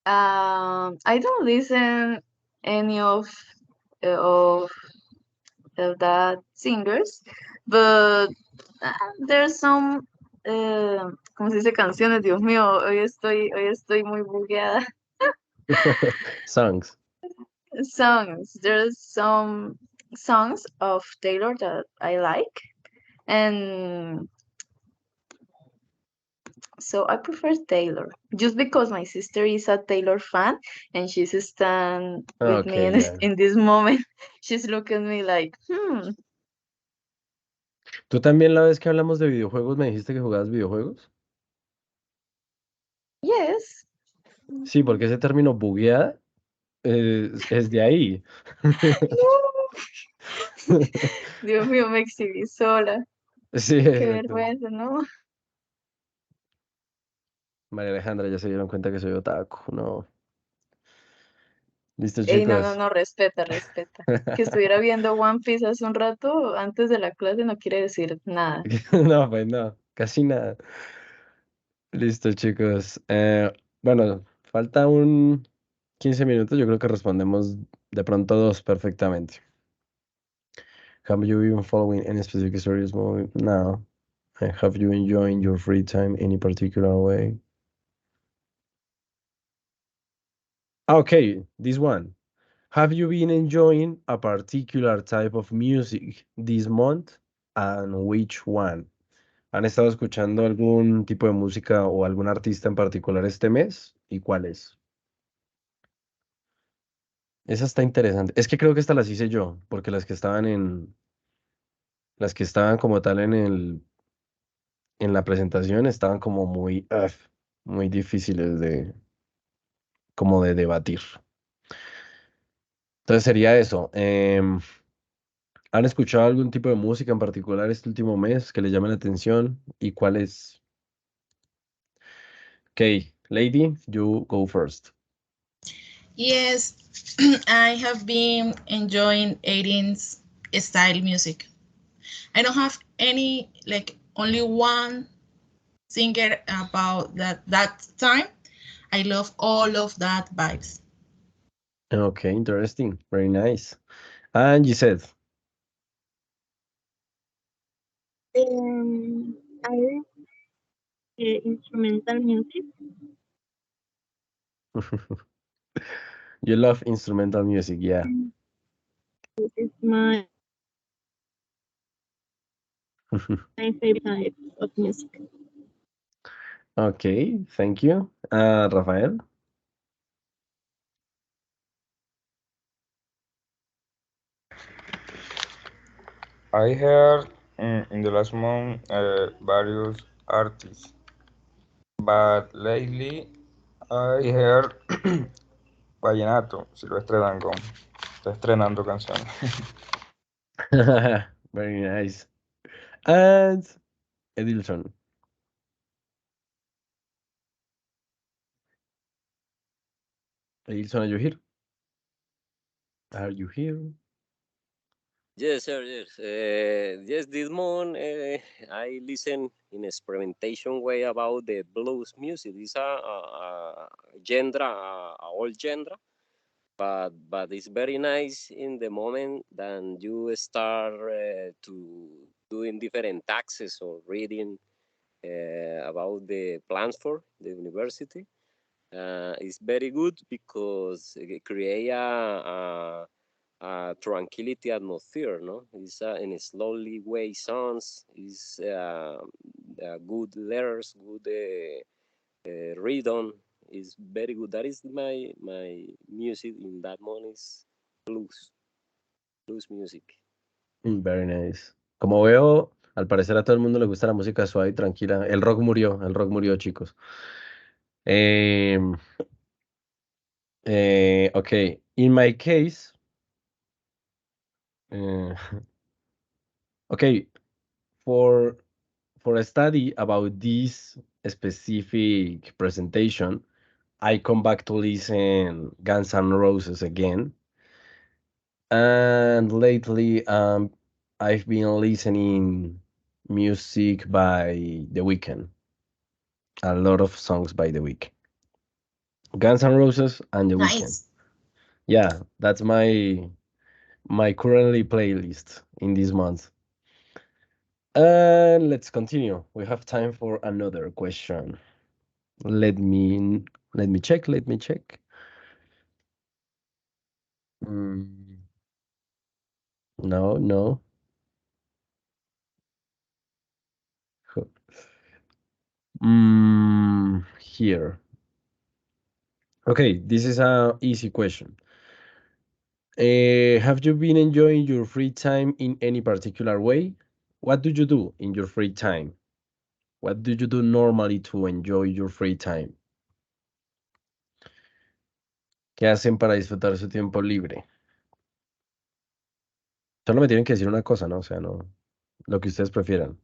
I don't listen any of that singers, but there's some ¿cómo se dice canciones? Dios mío, hoy estoy muy bugueada. Songs. Songs. There's some songs of Taylor that I like, and so I prefer Taylor just because my sister is a Taylor fan and she's stand with me Okay, yeah. in this moment. She's looking at me like, ¿Tú también la vez que hablamos de videojuegos me dijiste que jugabas videojuegos? yes. Sí, porque ese término bugueada es de ahí. Dios mío, me exhibí sola. Sí, Qué exacto. vergüenza, ¿no? María Alejandra, ya se dieron cuenta que soy otaku, no. Listo, Ey, chicos. no, respeta. Que estuviera viendo One Piece hace un rato antes de la clase no quiere decir nada. No, pues no, casi nada. Listo, chicos. Bueno, falta un 15 minutos. Yo creo que respondemos de pronto 2 perfectamente. Have you been following any specific series movie? No. Have you enjoyed your free time any particular way? Okay, this one. Have you been enjoying a particular type of music this month? And which one? ¿Han estado escuchando algún tipo de música o algún artista en particular este mes? ¿Y cuál es? Esa está interesante. Es que creo que estas las hice yo, porque las que estaban como tal en la presentación estaban como muy difíciles como de debatir. Entonces sería eso. ¿Han escuchado algún tipo de música en particular este último mes que les llame la atención? ¿Y cuál es? Okay, lady, you go first. Yes, I have been enjoying 18's style music. I don't have any, like only one singer about that time. I love all of that vibes. Okay, interesting. Very nice. And you said, I like instrumental music. you love instrumental music, yeah. This is my favorite type of music. Okay, thank you. Rafael? I heard in the last month various artists, but lately I heard Vallenato, Silvestre Dangond. Está estrenando canciones. Very nice. And Edilson. Edilson, are you here? Are you here? Yes, sir. Yes. Yes. This morning I listen in experimentation way about the blues music. It's a genre, a old genre, but it's very nice in the moment that you start to doing different taxes or reading about the plans for the university. It's very good because it create a tranquility atmosphere, no? It's in a slowly way sounds, is good letters, good rhythm, is very good. That is my music in that moment is blues music. Very nice. Como veo, al parecer a todo el mundo le gusta la música suave y tranquila. El rock murió, chicos. Em, okay, in my case, okay, for a study about this specific presentation, I come back to listen Guns N' Roses again. And lately, I've been listening music by The Weeknd. A lot of songs by The Weeknd. Guns N' Roses and The Weeknd. Nice. Yeah, that's my currently playlist in this month. And let's continue. We have time for another question. Let me check. Mm, no. Here. Okay, this is a easy question. Have you been enjoying your free time in any particular way? What do you do in your free time? What do you do normally to enjoy your free time? ¿Qué hacen para disfrutar su tiempo libre? Solo me tienen que decir una cosa, ¿no? O sea, no, lo que ustedes prefieran.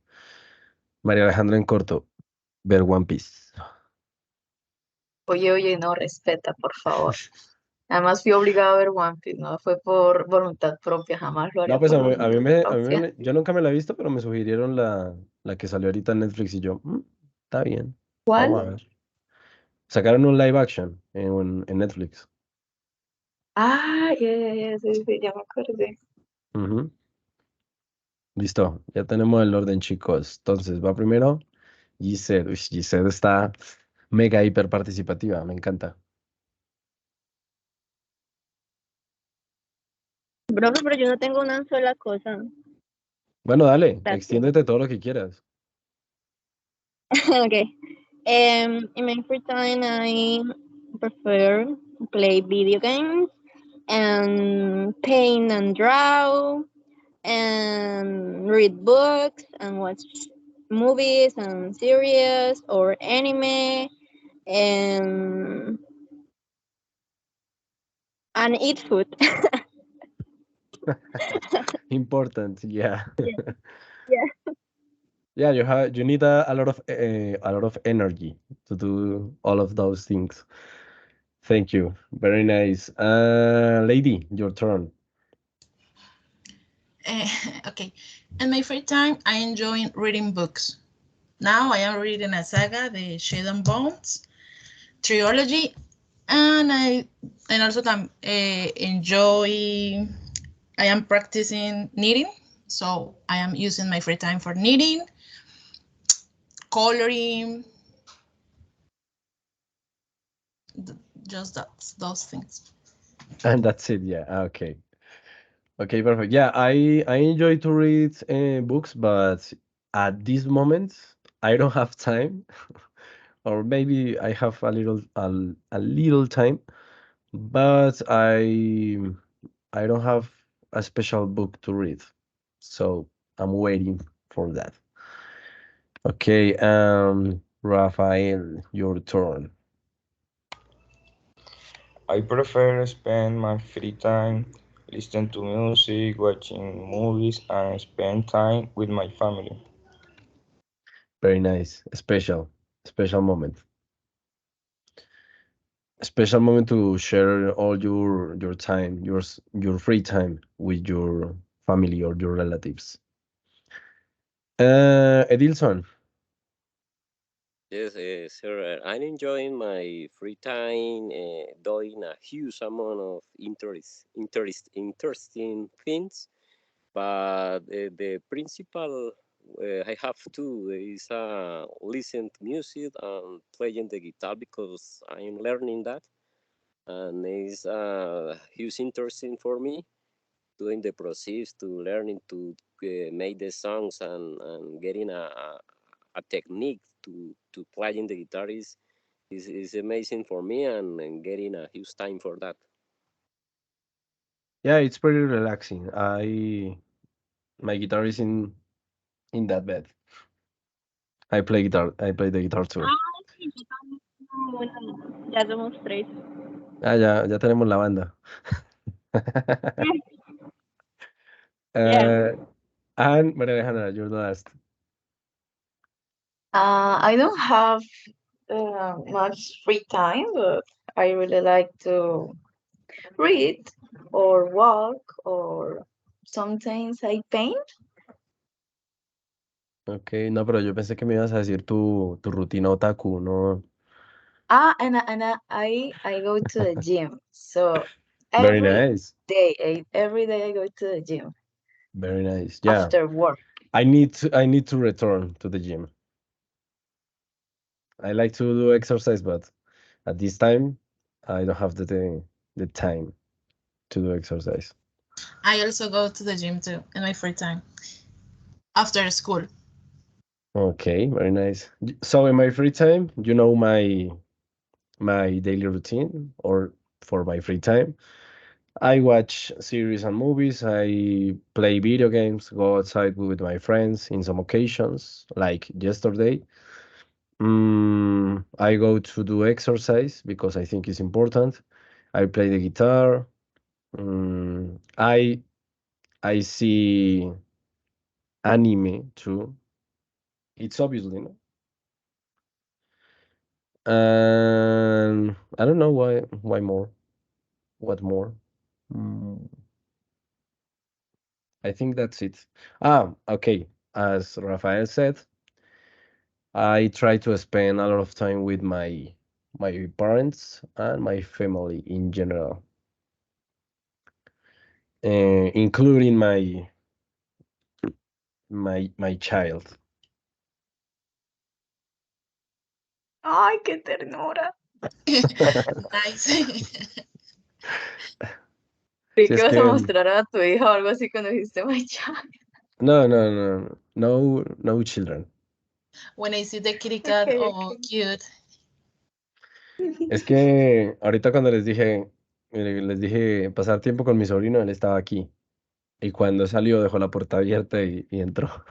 María Alejandra en corto, ver One Piece. Oye, no, respeta, por favor. Además fui obligado a ver One Piece, no fue por voluntad propia, jamás lo haría No, pues por voluntad propia. yo nunca me la he visto, pero me sugirieron la que salió ahorita en Netflix y yo, está bien, vamos a ¿Cuál? ver. Sacaron un live action en Netflix. Ah, sí, ya me acordé. Ujú. Listo, ya tenemos el orden, chicos. Entonces, va primero Giselle. Uy, Giselle está mega hiper participativa, me encanta. Profe, pero yo no tengo una sola cosa. Bueno, dale, That's it. extiéndete todo lo que quieras. Okay. In my free time, I prefer play video games and paint and draw and read books and watch movies and series or anime and eat food. Important, yeah. Yeah. Yeah, you need a lot of energy to do all of those things. Thank you. Very nice. Lady, your turn. Okay. In my free time, I enjoy reading books. Now I am reading a saga, the Shadow and Bones trilogy, and I also enjoy. I am practicing knitting, so I am using my free time for knitting, coloring, just those things. And that's it, yeah. Okay. Okay, perfect. Yeah, I enjoy to read books, but at this moment I don't have time, or maybe I have a little time, but I don't have a special book to read, so I'm waiting for that. Okay, Rafael, your turn. I prefer spend my free time listen to music, watching movies, and spend time with my family. Very nice. Special moment. Special moment to share all your time, your free time with your family or your relatives. Edilson. Yes, sir. I'm enjoying my free time, doing a huge amount of interesting things. But the principal I have to is listen to music and playing the guitar because I'm learning that, and it's huge interesting for me doing the process to learning to make the songs and getting a technique to playing the guitar is amazing for me and getting a huge time for that. Yeah, it's pretty relaxing. My guitar is in that bed. I play guitar. I play the guitar too. Sí, yo también tengo una. Ya somos tres. Ah, ya tenemos la banda. Yeah. And Maria Alejandra, you're the last. I don't have much free time, but I really like to read or walk or sometimes I paint. Ok, no, pero yo pensé que me ibas a decir tu rutina otaku, ¿no? I go to the gym. So Very every nice. every day I go to the gym Very nice. Yeah. after work. I need to return to the gym. I like to do exercise, but at this time, I don't have the time to do exercise. I also go to the gym too in my free time after school. Okay, very nice. So in my free time, you know my daily routine, or for my free time, I watch series and movies. I play video games, go outside with my friends in some occasions, like yesterday. I go to do exercise because I think it's important. I play the guitar. Mm, I see anime too. It's obviously no. And I don't know why more. What more? Mm, I think that's it. Okay. As Rafael said, I try to spend a lot of time with my parents and my family in general, including my child. Ay, qué ternura. Nice. Creí Si que es vas a que mostrar a tu hija o algo así cuando dijiste my child. no children. When I see the kitty cat, Okay, oh, cute. Es que ahorita cuando les dije pasar tiempo con mi sobrino, él estaba aquí. Y cuando salió dejó la puerta abierta y entró.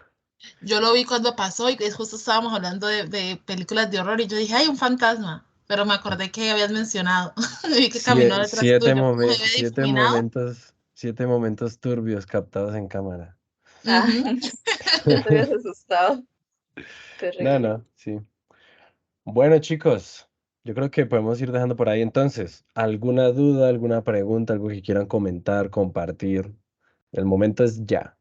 Yo lo vi cuando pasó y justo estábamos hablando de películas de horror y yo dije, hay un fantasma, pero me acordé que habías mencionado. Vi que caminó detrás tuyo, como se ve difuminado. Siete momentos turbios captados en cámara. Ah, Ujú. ya te habías asustado. Terrible. No, sí. Bueno, chicos, yo creo que podemos ir dejando por ahí entonces. ¿Alguna duda, alguna pregunta, algo que quieran comentar, compartir? El momento es ya.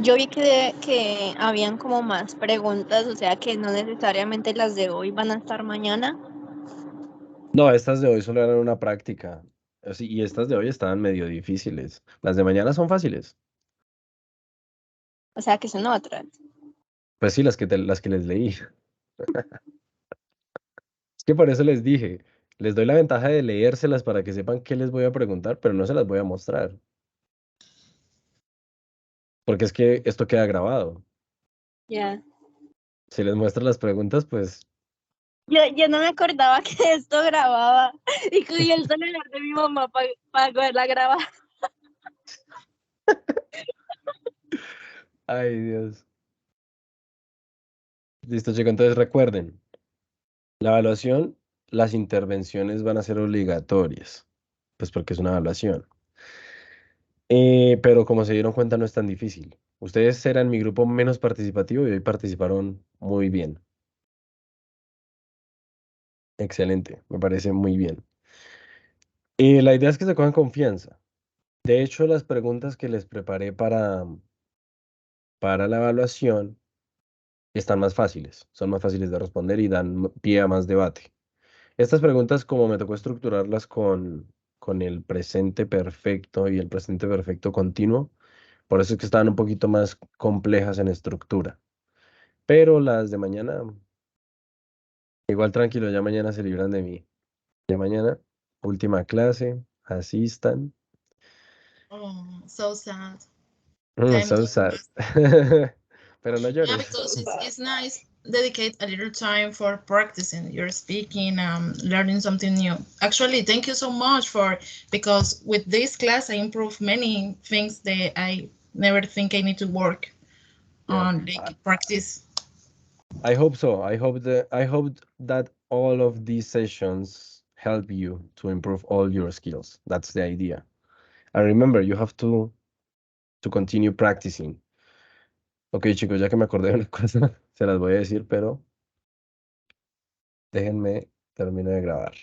Yo vi que habían como más preguntas, o sea que no necesariamente las de hoy van a estar mañana. No, estas de hoy solo eran una práctica. Y estas de hoy estaban medio difíciles. Las de mañana son fáciles. O sea que son otras. Pues sí, las que les leí. Es que por eso les dije, les doy la ventaja de leérselas para que sepan qué les voy a preguntar, pero no se las voy a mostrar. Porque es que esto queda grabado. Ya. Si les muestro las preguntas, pues Yo no me acordaba que esto grababa y cogí el celular de mi mamá para poderla grabar. ay, Dios. Listo, chicos, entonces recuerden, La evaluación, las intervenciones van a ser obligatorias, pues porque es una evaluación. Pero como se dieron cuenta, no es tan difícil. Ustedes eran mi grupo menos participativo y hoy participaron muy bien. Excelente, me parece muy bien. La idea es que se cojan confianza. De hecho, las preguntas que les preparé para la evaluación están más fáciles, son más fáciles de responder y dan pie a más debate. Estas preguntas, como me tocó estructurarlas con el presente perfecto y el presente perfecto continuo, por eso es que estaban un poquito más complejas en estructura. Pero las de mañana, igual tranquilo, ya mañana se libran de mí. Ya mañana, última clase, asistan. Oh, so sad. Time So to sad. Pero no yeah, llores. because it's nice dedicate a little time for practicing your speaking, learning something new. Actually, thank you so much for because with this class I improved many things that I never think I need to work Yeah. on, like practice. I hope so. I hope that all of these sessions help you to improve all your skills. That's the idea. And remember, you have to continue practicing. Ok, chicos, ya que me acordé de una cosa, se las voy a decir, pero déjenme terminar de grabar.